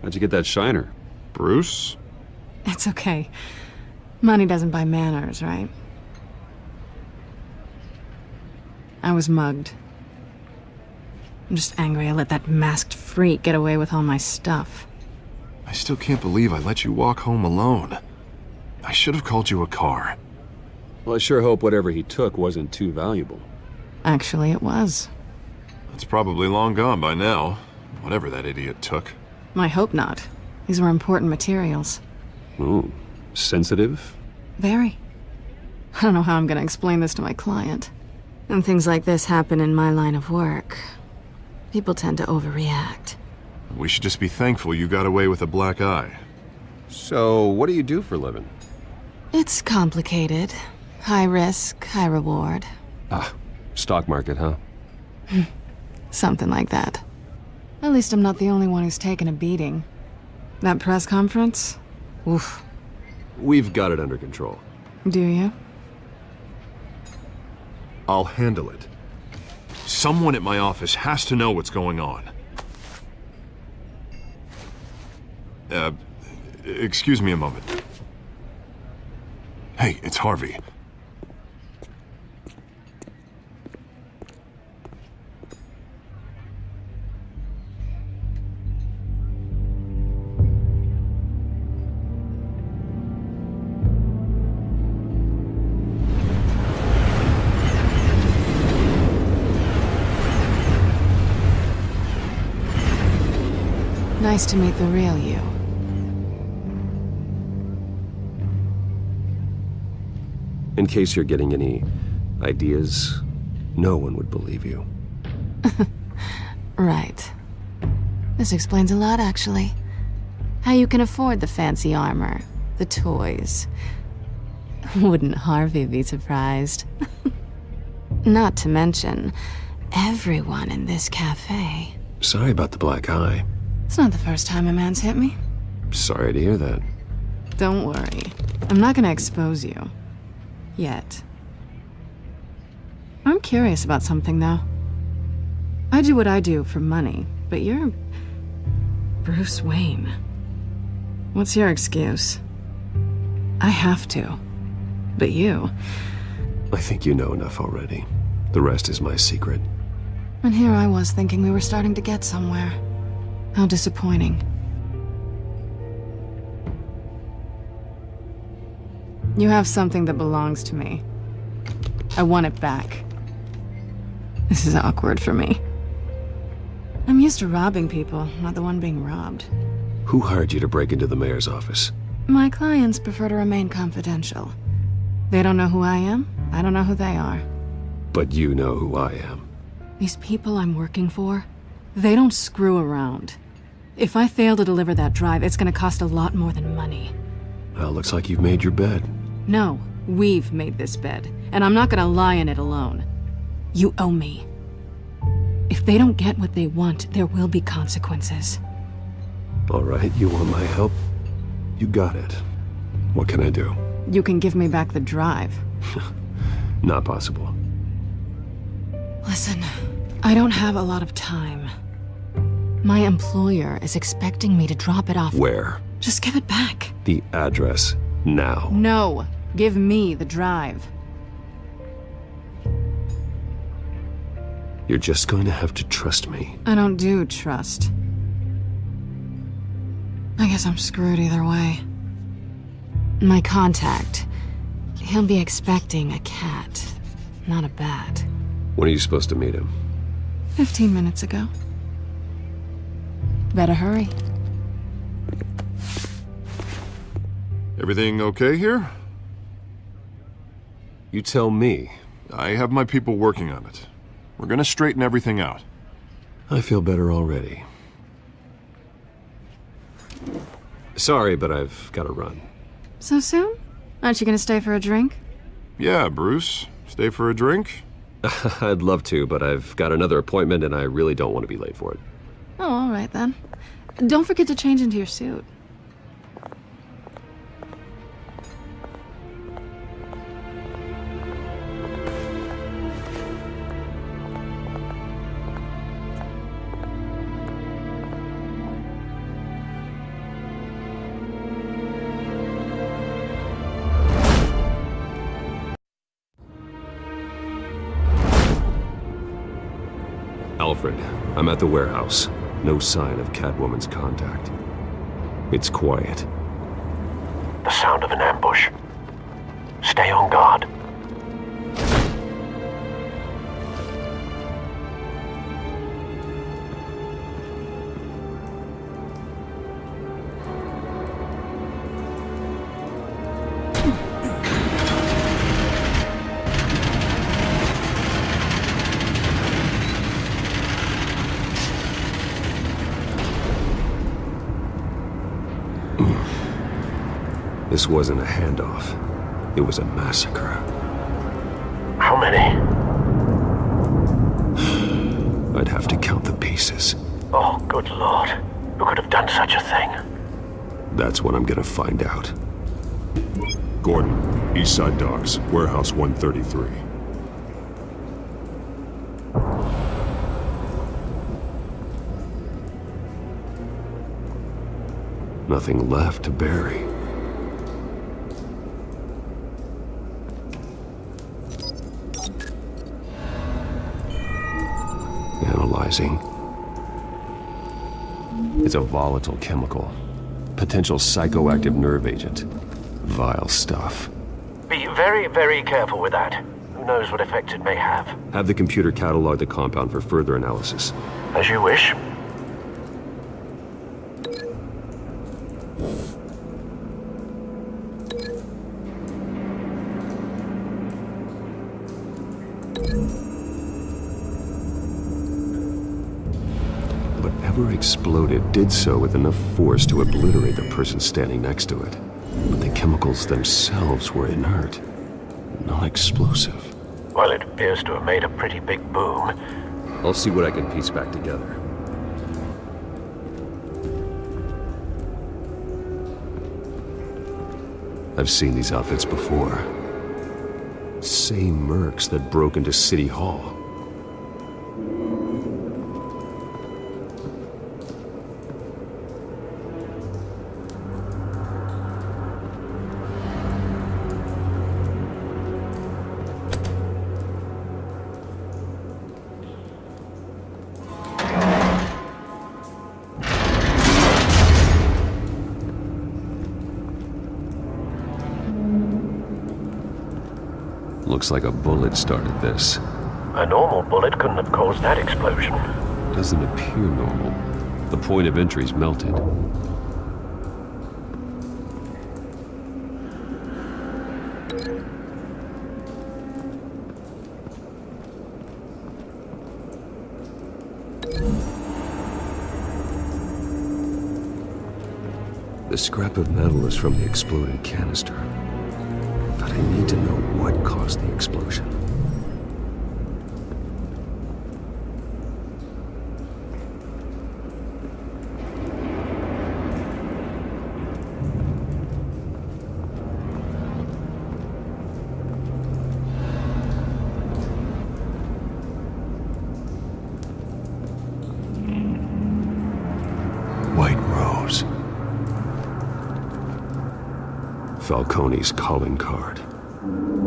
How'd you get that shiner? Bruce? It's okay. Money doesn't buy manners, right? I was mugged. I'm just angry I let that masked freak get away with all my stuff. I still can't believe I let you walk home alone. I should have called you a car. Well, I sure hope whatever he took wasn't too valuable. Actually, it was. It's probably long gone by now, whatever that idiot took. I hope not. These were important materials. Ooh, sensitive? Very. I don't know how I'm gonna explain this to my client. And things like this happen in my line of work. People tend to overreact. We should just be thankful you got away with a black eye. So, what do you do for a living? It's complicated. High risk, high reward. Ah, stock market, huh? Something like that. At least I'm not the only one who's taken a beating. That press conference? Oof. We've got it under control. Do you? I'll handle it. Someone at my office has to know what's going on. Excuse me a moment. Hey, it's Harvey. Nice to meet the real you. In case you're getting any ideas, no one would believe you. Right. This explains a lot, actually. How you can afford the fancy armor, the toys. Wouldn't Harvey be surprised? Not to mention, everyone in this cafe. Sorry about the black eye. It's not the first time a man's hit me. Sorry to hear that. Don't worry. I'm not gonna expose you. Yet. I'm curious about something, though. I do what I do for money, but you're Bruce Wayne. What's your excuse? I have to. But you... I think you know enough already. The rest is my secret. And here I was thinking we were starting to get somewhere. How disappointing. You have something that belongs to me. I want it back. This is awkward for me. I'm used to robbing people, not the one being robbed. Who hired you to break into the mayor's office? My clients prefer to remain confidential. They don't know who I am, I don't know who they are. But you know who I am. These people I'm working for, they don't screw around. If I fail to deliver that drive, it's gonna cost a lot more than money. Well, looks like you've made your bed. No, we've made this bed, and I'm not gonna lie in it alone. You owe me. If they don't get what they want, there will be consequences. All right, you want my help? You got it. What can I do? You can give me back the drive. Not possible. Listen, I don't have a lot of time. My employer is expecting me to drop it off. Where? Just give it back. The address, now. No, give me the drive. You're just going to have to trust me. I don't do trust. I guess I'm screwed either way. My contact, he'll be expecting a cat, not a bat. When are you supposed to meet him? 15 minutes ago. Better hurry. Everything okay here? You tell me. I have my people working on it. We're gonna straighten everything out. I feel better already. Sorry, but I've got to run. So soon? Aren't you gonna stay for a drink? Yeah, Bruce. Stay for a drink? I'd love to, but I've got another appointment and I really don't want to be late for it. Oh, all right then. Don't forget to change into your suit. Alfred. I'm at the warehouse. No sign of Catwoman's contact. It's quiet. The sound of an ambush. Stay on guard. This wasn't a handoff. It was a massacre. How many? I'd have to count the pieces. Oh, good lord. Who could have done such a thing? That's what I'm gonna find out. Gordon, Eastside Docks, Warehouse 133. Nothing left to bury. Analyzing. It's a volatile chemical. Potential psychoactive nerve agent. Vile stuff. Be very, very careful with that. Who knows what effects it may have. Have the computer catalog the compound for further analysis. As you wish. Whatever exploded did so with enough force to obliterate the person standing next to it. But the chemicals themselves were inert, not explosive. Well, it appears to have made a pretty big boom. I'll see what I can piece back together. I've seen these outfits before. Same mercs that broke into City Hall. Looks like a bullet started this. A normal bullet couldn't have caused that explosion. Doesn't appear normal. The point of entry's melted. The scrap of metal is from the exploded canister. But I need to know what caused the explosion. White Rose. Falcone's calling card.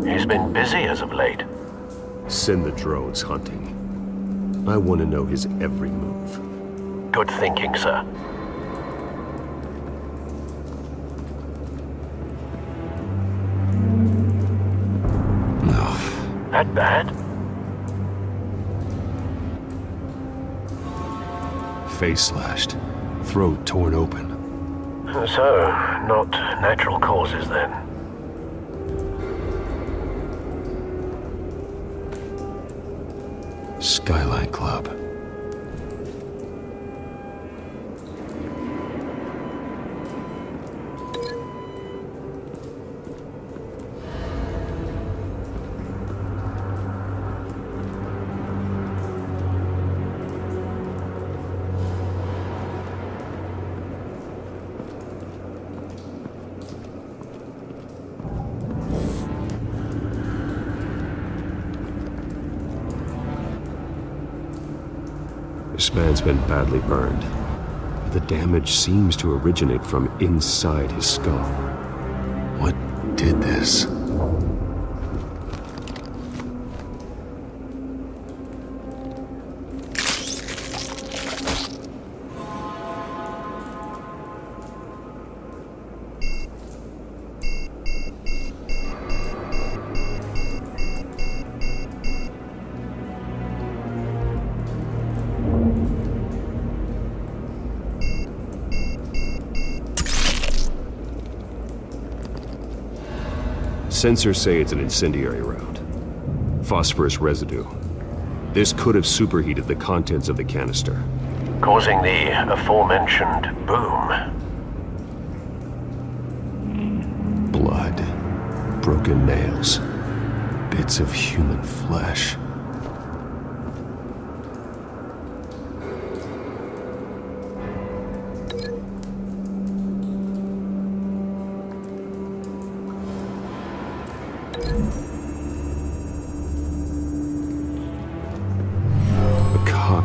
He's been busy as of late. Send the drones hunting. I want to know his every move. Good thinking, sir. No. That bad? Face slashed. Throat torn open. So, not natural causes then. Skyline Club. This man's been badly burned. The damage seems to originate from inside his skull. What did this? Sensors say it's an incendiary round. Phosphorus residue. This could have superheated the contents of the canister, causing the aforementioned boom. Blood, broken nails, bits of human flesh.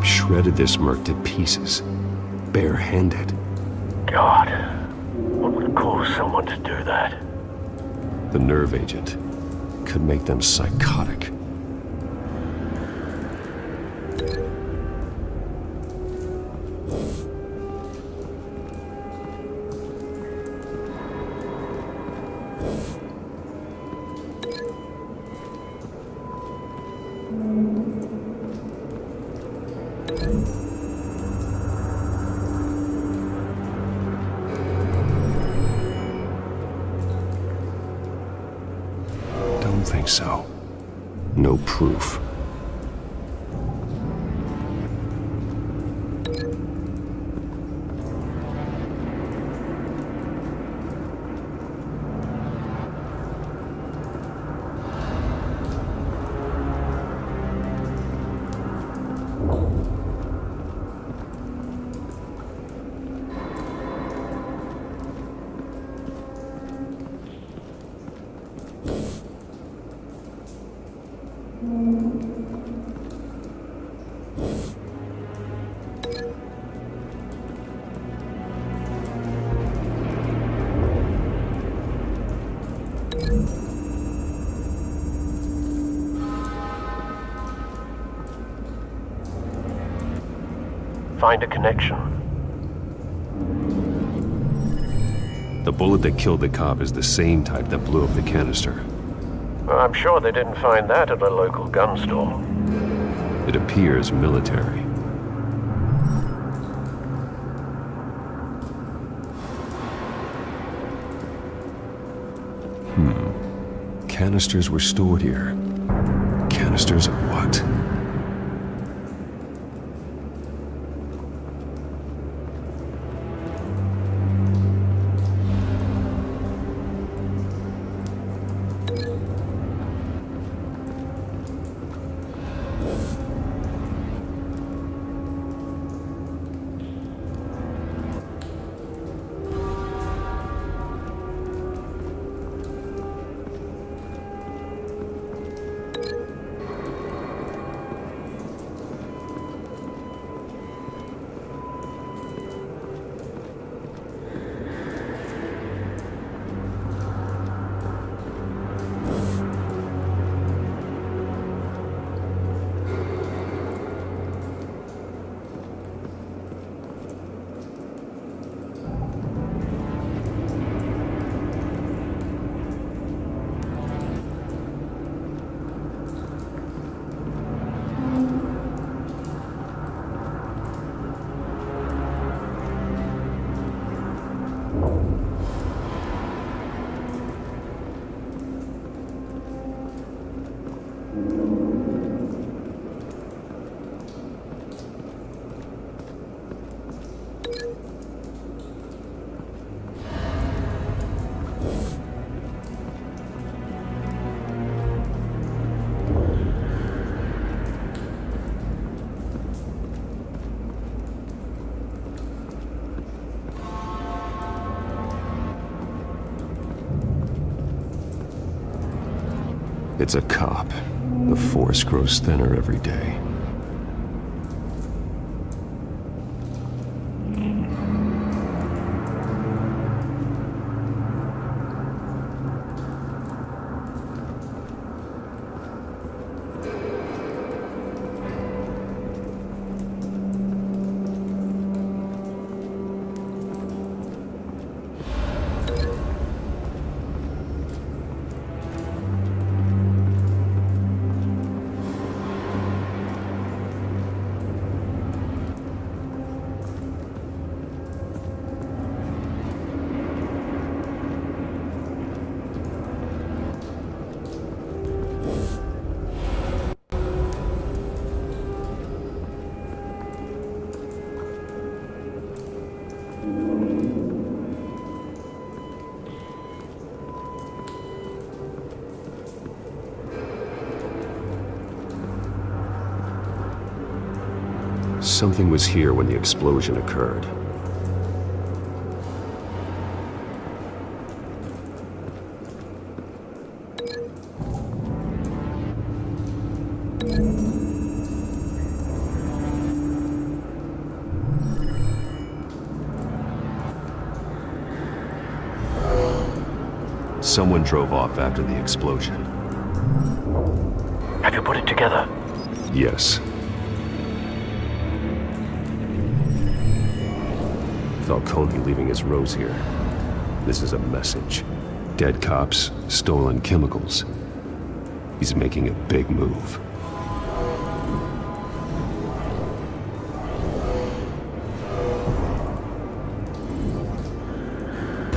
Shredded this merc to pieces, barehanded. God, what would cause someone to do that? The nerve agent could make them psychotic. Think so. No proof. Find a connection. The bullet that killed the cop is the same type that blew up the canister. Well, I'm sure they didn't find that at a local gun store. It appears military. Canisters were stored here. Canisters of what? It's a cop. The force grows thinner every day. something was here when the explosion occurred. Someone drove off after the explosion. Have you put it together? Yes. Falcone leaving his rose here. This is a message. Dead cops, stolen chemicals. He's making a big move.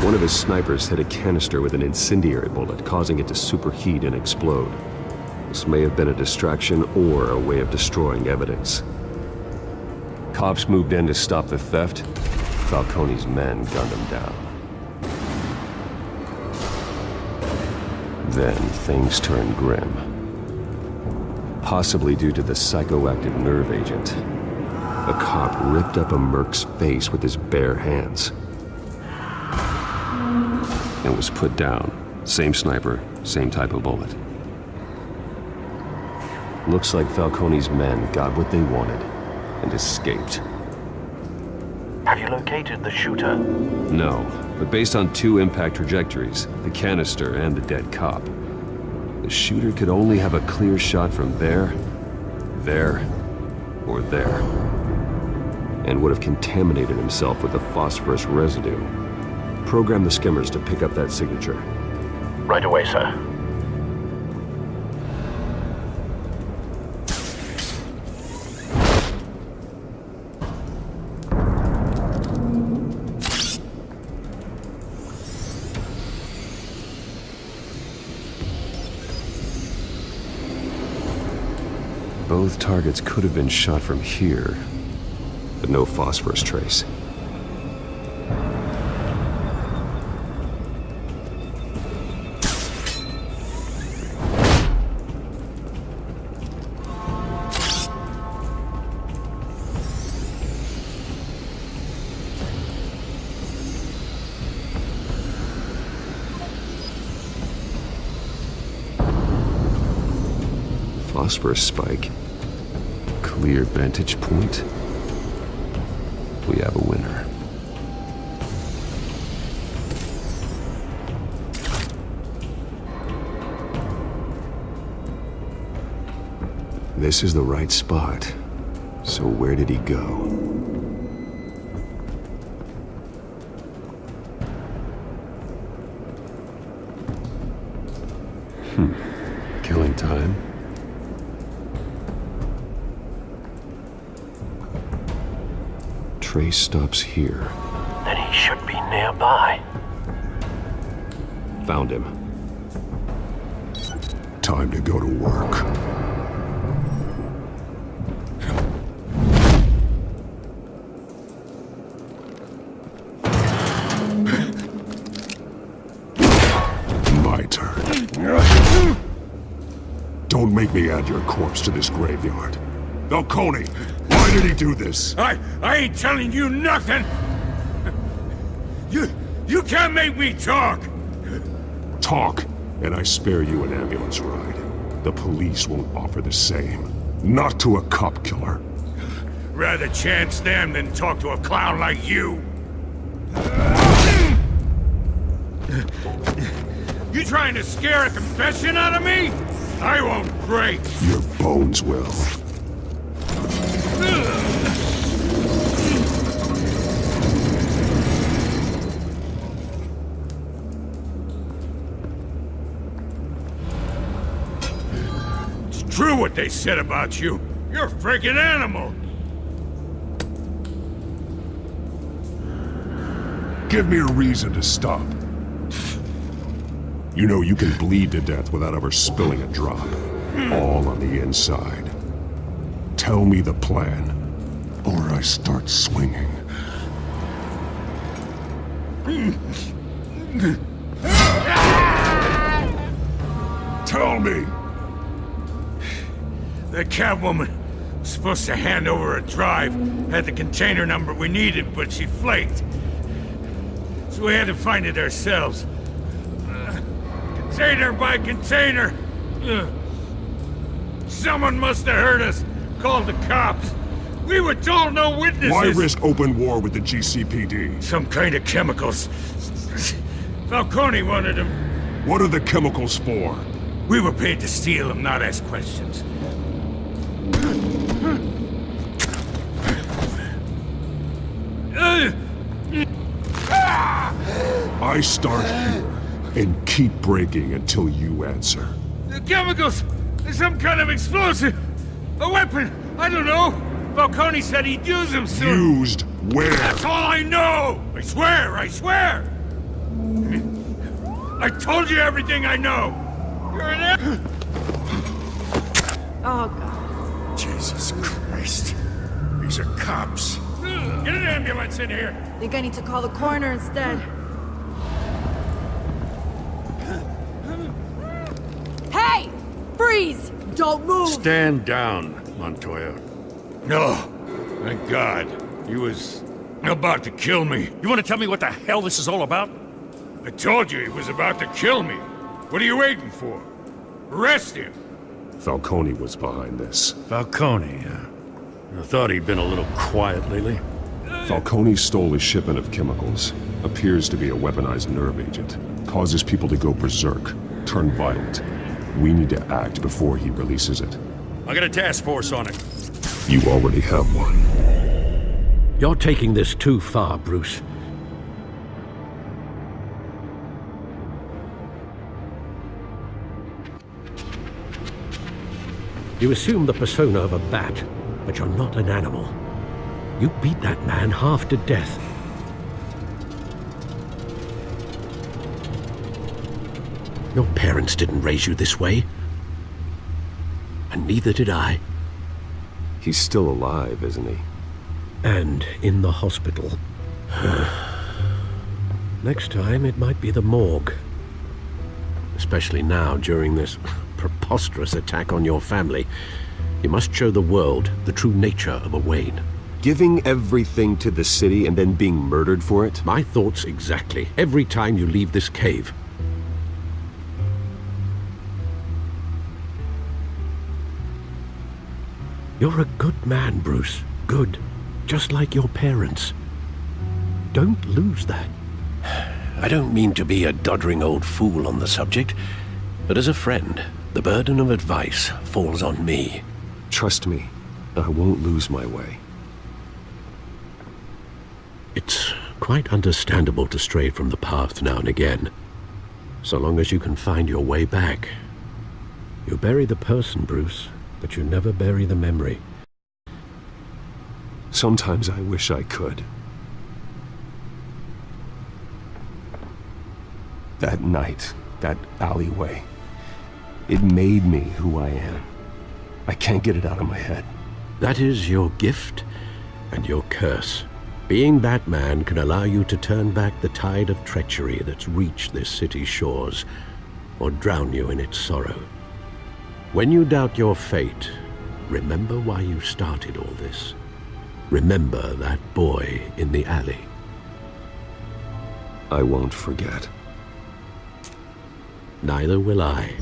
One of his snipers hit a canister with an incendiary bullet, causing it to superheat and explode. This may have been a distraction or a way of destroying evidence. Cops moved in to stop the theft. Falcone's men gunned him down. Then things turned grim. Possibly due to the psychoactive nerve agent. A cop ripped up a merc's face with his bare hands. And was put down. Same sniper, same type of bullet. Looks like Falcone's men got what they wanted and escaped. Have you located the shooter? No, but based on 2 impact trajectories, the canister and the dead cop, the shooter could only have a clear shot from there, or there, and would have contaminated himself with the phosphorus residue. Program the skimmers to pick up that signature. Right away, sir. Both targets could have been shot from here, but no phosphorus trace. Phosphorus spike. Clear vantage point. We have a winner. This is the right spot. So where did he go? Killing time. Trace stops here. Then he should be nearby. Found him. Time to go to work. My turn. Don't make me add your corpse to this graveyard. Falcone, why did he do this? I ain't telling you nothing! You can't make me talk! Talk, and I spare you an ambulance ride. The police won't offer the same. Not to a cop killer. Rather chance them than talk to a clown like you. You trying to scare a confession out of me? I won't break. Your bones will. It's true what they said about you. You're a freaking animal. Give me a reason to stop. You know you can bleed to death without ever spilling a drop. All on the inside. Tell me the plan, or I start swinging. Tell me! The Catwoman Supposed to hand over a drive. Had the container number we needed, but she flaked. So we had to find it ourselves. Container by container. Someone must have heard us. Called the cops. We were told no witnesses. Why risk open war with the GCPD? Some kind of chemicals. Falcone wanted them. What are the chemicals for? We were paid to steal them, not ask questions. I start here and keep breaking until you answer. The chemicals! Some kind of explosive! A weapon! I don't know! Falcone said he'd use them soon! Used where? That's all I know! I swear! I swear! I told you everything I know! You're an... Oh, God. Jesus Christ. These are cops. Get an ambulance in here! Think I need to call the coroner instead. Hey! Freeze! Don't move! Stand down, Montoya. No. Thank God. He was about to kill me. You want to tell me what the hell this is all about? I told you he was about to kill me. What are you waiting for? Arrest him. Falcone was behind this. Falcone, I thought he'd been a little quiet lately. Falcone stole a shipment of chemicals. Appears to be a weaponized nerve agent. Causes people to go berserk, turn violent. We need to act before he releases it. I got a task force on it. You already have one. You're taking this too far, Bruce. You assume the persona of a bat, but you're not an animal. You beat that man half to death. Your parents didn't raise you this way. And neither did I. He's still alive, isn't he? And in the hospital. Next time, it might be the morgue. Especially now, during this preposterous attack on your family. You must show the world the true nature of a Wayne. Giving everything to the city and then being murdered for it? My thoughts exactly. Every time you leave this cave. You're a good man, Bruce. Good. Just like your parents. Don't lose that. I don't mean to be a doddering old fool on the subject, but as a friend, the burden of advice falls on me. Trust me, I won't lose my way. It's quite understandable to stray from the path now and again, so long as you can find your way back. You bury the person, Bruce, but you never bury the memory. Sometimes I wish I could. That night, that alleyway, it made me who I am. I can't get it out of my head. That is your gift and your curse. Being Batman can allow you to turn back the tide of treachery that's reached this city's shores, or drown you in its sorrow. When you doubt your fate, remember why you started all this. Remember that boy in the alley. I won't forget. Neither will I.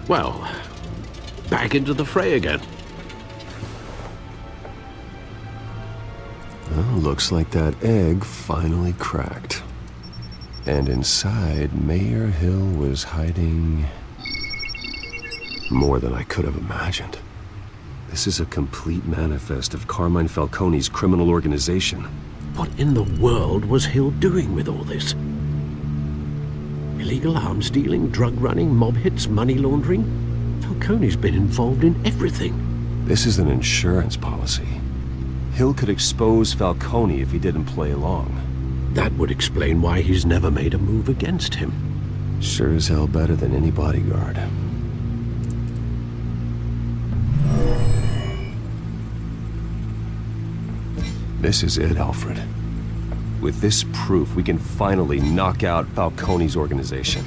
Well, back into the fray again. Well, looks like that egg finally cracked. And inside, Mayor Hill was hiding more than I could have imagined. This is a complete manifest of Carmine Falcone's criminal organization. What in the world was Hill doing with all this? Illegal arms dealing, drug running, mob hits, money laundering? Falcone's been involved in everything. This is an insurance policy. Hill could expose Falcone if he didn't play along. That would explain why he's never made a move against him. Sure as hell better than any bodyguard. This is it, Alfred. With this proof, we can finally knock out Falcone's organization.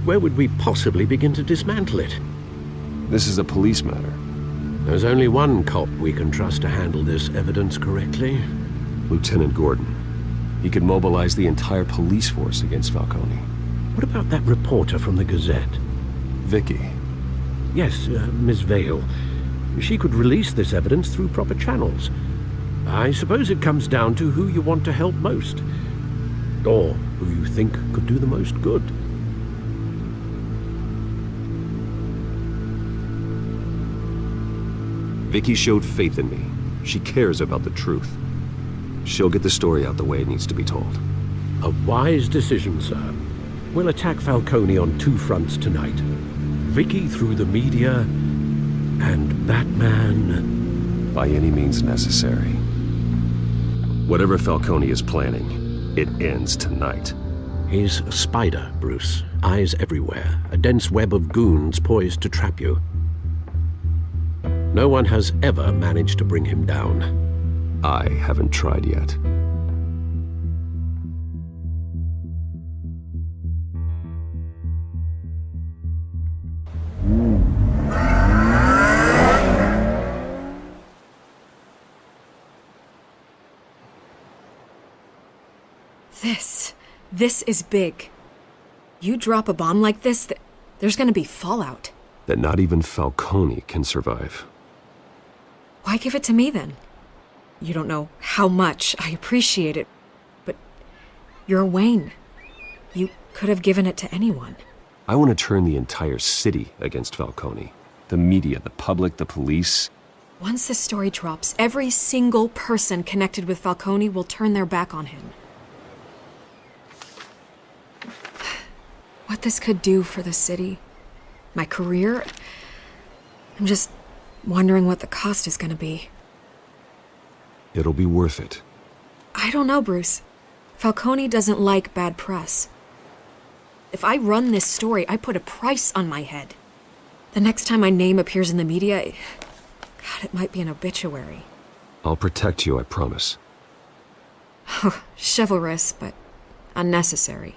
where would we possibly begin to dismantle it? This is a police matter. There's only one cop we can trust to handle this evidence correctly. Lieutenant Gordon. He could mobilize the entire police force against Falcone. What about that reporter from the Gazette? Vicky. Yes, Miss Vale. She could release this evidence through proper channels. I suppose it comes down to who you want to help most. Or who you think could do the most good. Vicky showed faith in me. She cares about the truth. She'll get the story out the way it needs to be told. A wise decision, sir. We'll attack Falcone on two fronts tonight. Vicky through the media, and Batman... by any means necessary. Whatever Falcone is planning, it ends tonight. He's a spider, Bruce. Eyes everywhere. A dense web of goons poised to trap you. No one has ever managed to bring him down. I haven't tried yet. This is big. You drop a bomb like this, there's gonna be fallout. That not even Falcone can survive. Why give it to me then? You don't know how much I appreciate it, but you're Wayne. You could have given it to anyone. I want to turn the entire city against Falcone. The media, the public, the police. Once this story drops, every single person connected with Falcone will turn their back on him. What this could do for the city, my career, I'm just wondering what the cost is gonna be. It'll be worth it. I don't know, Bruce. Falcone doesn't like bad press. If I run this story, I put a price on my head. The next time my name appears in the media, God, it might be an obituary. I'll protect you, I promise. Chivalrous, but unnecessary.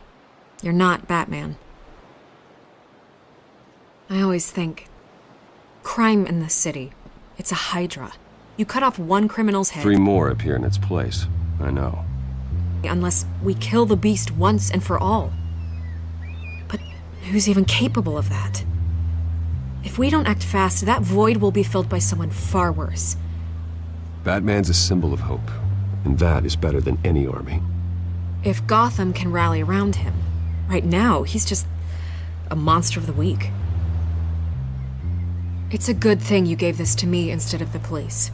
You're not Batman. I always think, crime in the city, it's a hydra. You cut off one criminal's head... 3 more appear in its place. I know. Unless we kill the beast once and for all. But who's even capable of that? If we don't act fast, that void will be filled by someone far worse. Batman's a symbol of hope, and that is better than any army. If Gotham can rally around him, right now, he's just a monster of the week. It's a good thing you gave this to me instead of the police.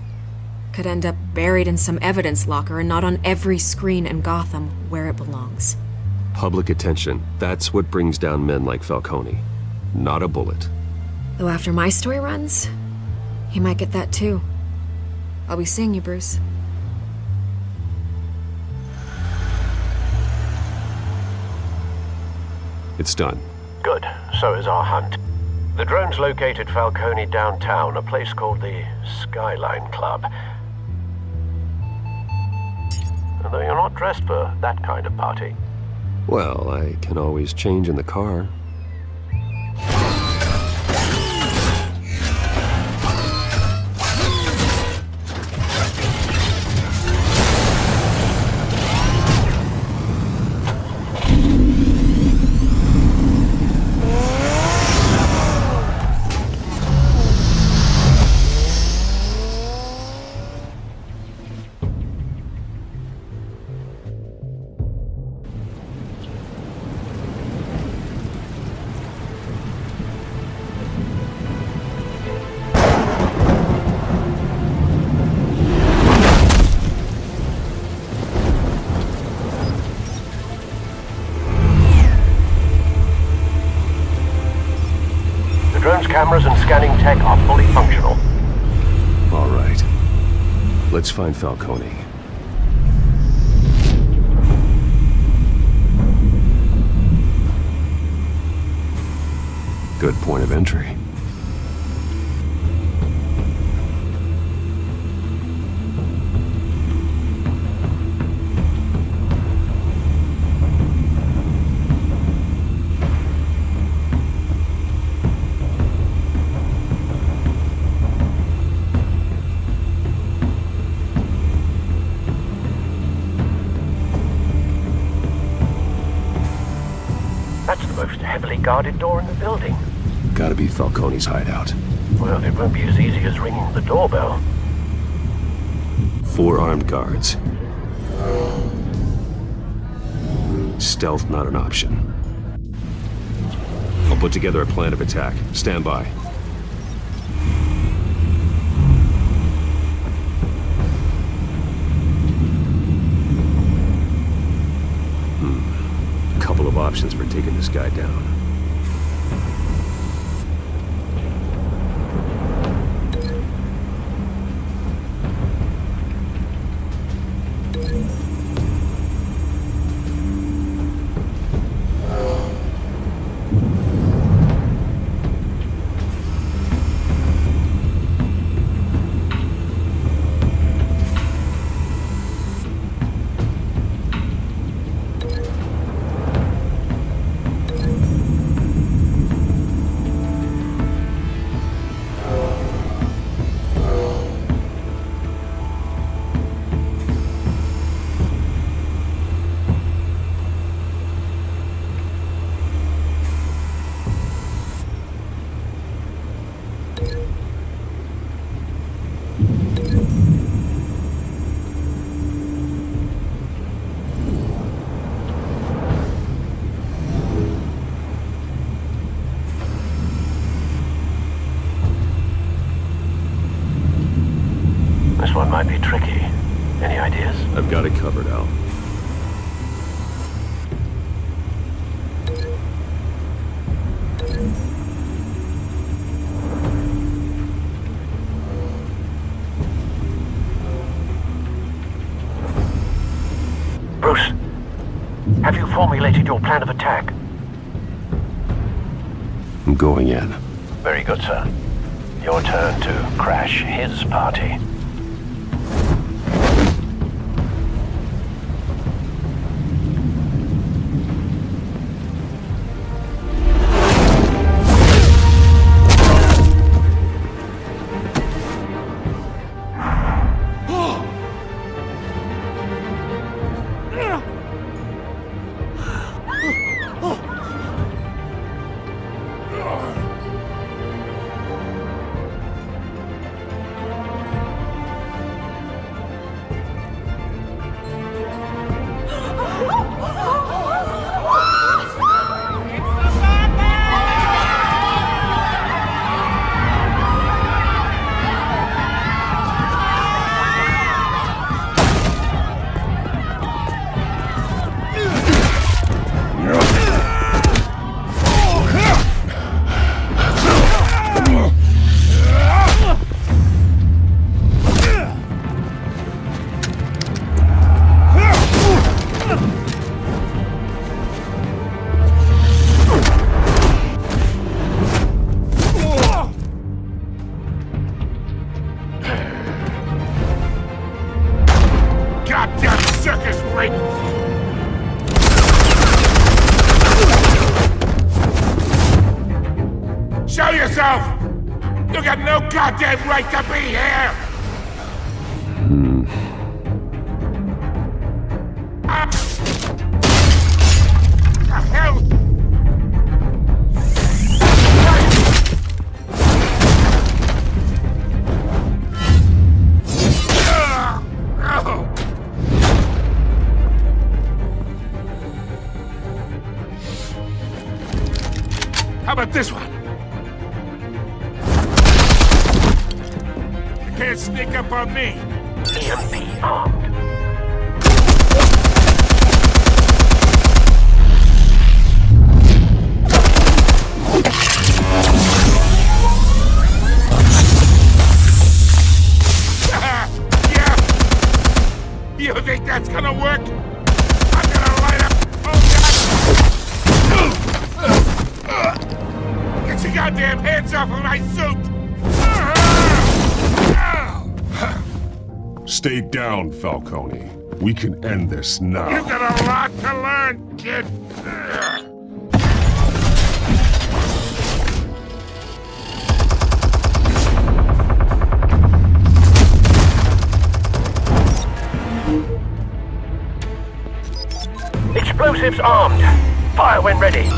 Could end up buried in some evidence locker and not on every screen in Gotham where it belongs. Public attention, that's what brings down men like Falcone. Not a bullet. Though after my story runs, he might get that too. I'll be seeing you, Bruce. It's done. Good. So is our hunt. The drones located Falcone downtown, a place called the Skyline Club. Although you're not dressed for that kind of party. Well, I can always change in the car. Cameras and scanning tech are fully functional. All right. Let's find Falcone. Good point of entry. heavily guarded door in the building. Gotta be Falcone's hideout. Well, it won't be as easy as ringing the doorbell. 4 armed guards. Stealth not an option. I'll put together a plan of attack. Stand by. Couple of options for taking this guy down. This one might be tricky. Any ideas? I've got it covered, Al. Bruce, have you formulated your plan of attack? I'm going in. Very good, sir. Your turn to crash his party. Show yourself! You got no goddamn right to be here! The hell? How about this one? You can't sneak up on me. EMP armed. Yeah. You think that's gonna work? I'm gonna light up. Get your goddamn hands off of my suit! Stay down, Falcone. We can end this now. You've got a lot to learn, kid. Explosives armed. Fire when ready.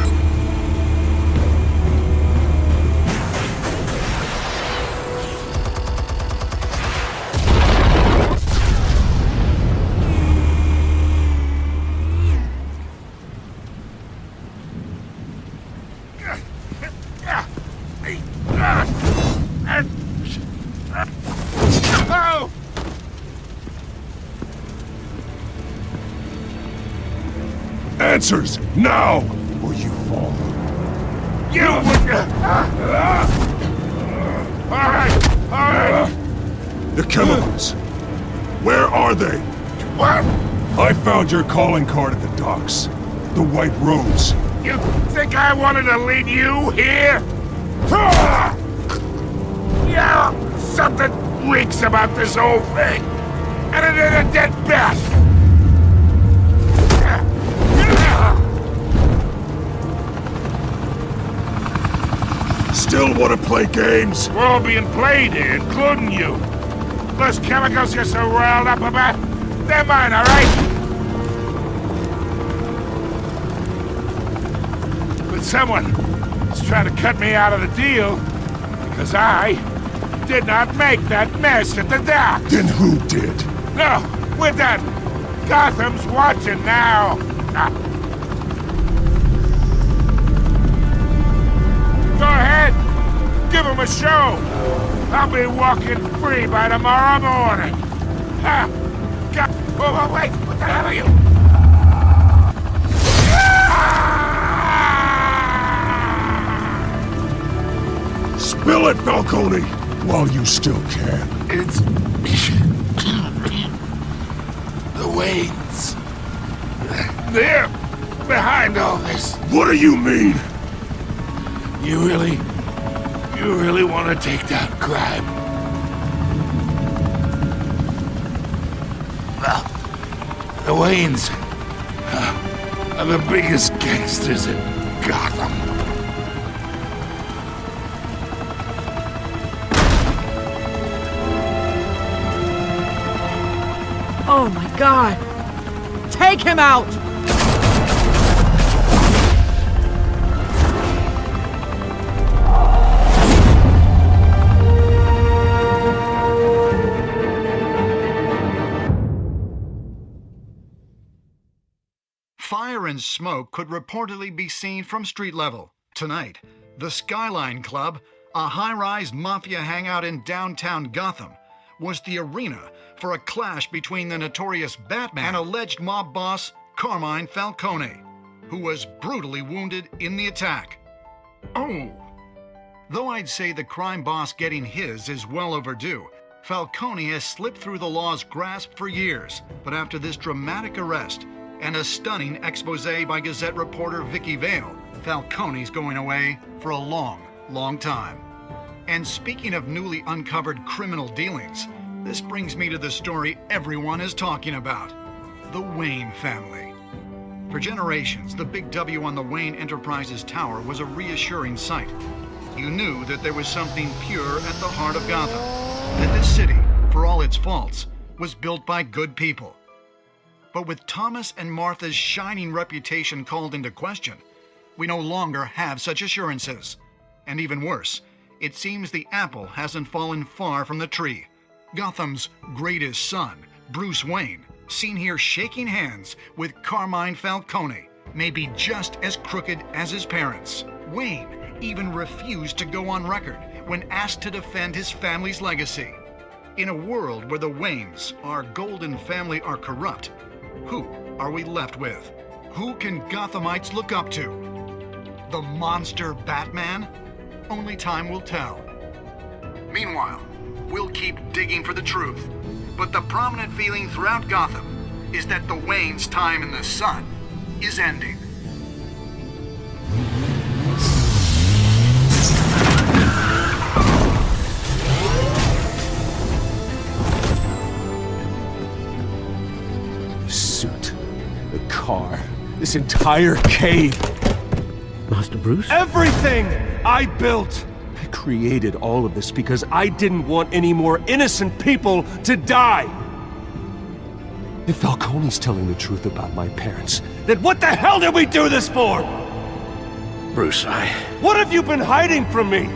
Answers, now! Or you fall. You would... All right. The chemicals. Where are they? What? I found your calling card at the docks. The White Rose. You think I wanted to lead you here? Yeah, something reeks about this whole thing. And it is a dead bat. Still want to play games? We're all being played here, including you. Those chemicals you're so riled up about, they're mine, all right? But someone is trying to cut me out of the deal because I did not make that mess at the dock. Then who did? No, we're done. Gotham's watching now. Go ahead. Give him a show. I'll be walking free by tomorrow morning. God. Oh, wait. What the hell are you? Spill it, Falcone, while you still can. It's... the Waynes. They're behind all this. What do you mean? You really want to take down crime? Well, the Waynes are the biggest gangsters in Gotham. Oh my God! Take him out! Fire and smoke could reportedly be seen from street level. Tonight, the Skyline Club, a high-rise mafia hangout in downtown Gotham, was the arena for a clash between the notorious Batman and alleged mob boss Carmine Falcone, who was brutally wounded in the attack. Oh! Though I'd say the crime boss getting his is well overdue, Falcone has slipped through the law's grasp for years, but after this dramatic arrest and a stunning expose by Gazette reporter Vicky Vale, Falcone's going away for a long, long time. And speaking of newly uncovered criminal dealings, this brings me to the story everyone is talking about, the Wayne family. For generations, the big W on the Wayne Enterprises Tower was a reassuring sight. You knew that there was something pure at the heart of Gotham, that this city, for all its faults, was built by good people. But with Thomas and Martha's shining reputation called into question, we no longer have such assurances. And even worse, it seems the apple hasn't fallen far from the tree. Gotham's greatest son, Bruce Wayne, seen here shaking hands with Carmine Falcone, may be just as crooked as his parents. Wayne even refused to go on record when asked to defend his family's legacy. In a world where the Waynes, our golden family, are corrupt, who are we left with? Who can Gothamites look up to? The monster Batman? Only time will tell. Meanwhile, we'll keep digging for the truth. But the prominent feeling throughout Gotham is that the Waynes' time in the sun is ending. The suit, the car, this entire cave. Master Bruce? Everything I built! I created all of this because I didn't want any more innocent people to die! If Falcone's telling the truth about my parents, then what the hell did we do this for? Bruce, What have you been hiding from me?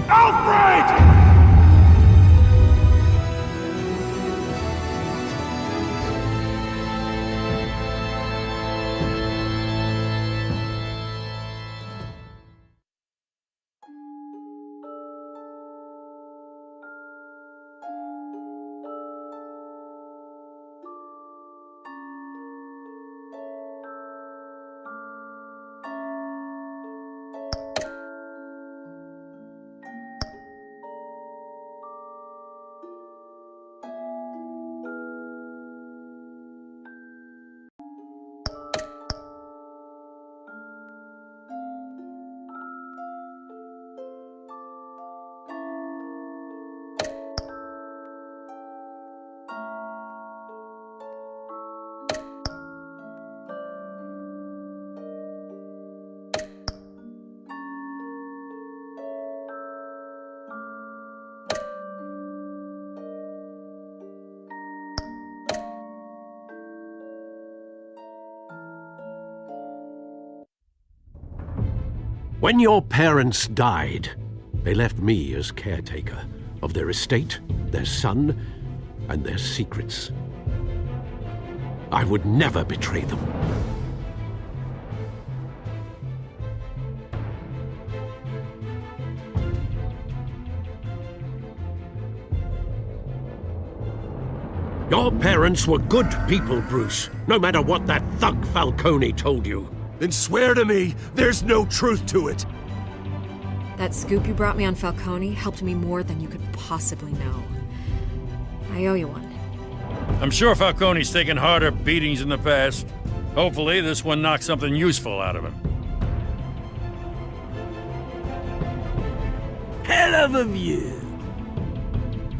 Alfred! When your parents died, they left me as caretaker of their estate, their son, and their secrets. I would never betray them. Your parents were good people, Bruce, no matter what that thug Falcone told you. Then swear to me there's no truth to it. That scoop you brought me on Falcone helped me more than you could possibly know. I owe you one. I'm sure Falcone's taken harder beatings in the past. Hopefully, this one knocks something useful out of him. Hell of a view.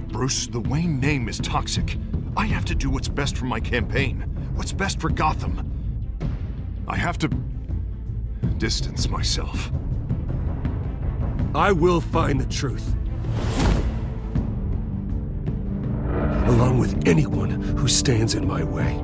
Bruce, the Wayne name is toxic. I have to do what's best for my campaign. What's best for Gotham. I have to distance myself. I will find the truth. Along with anyone who stands in my way.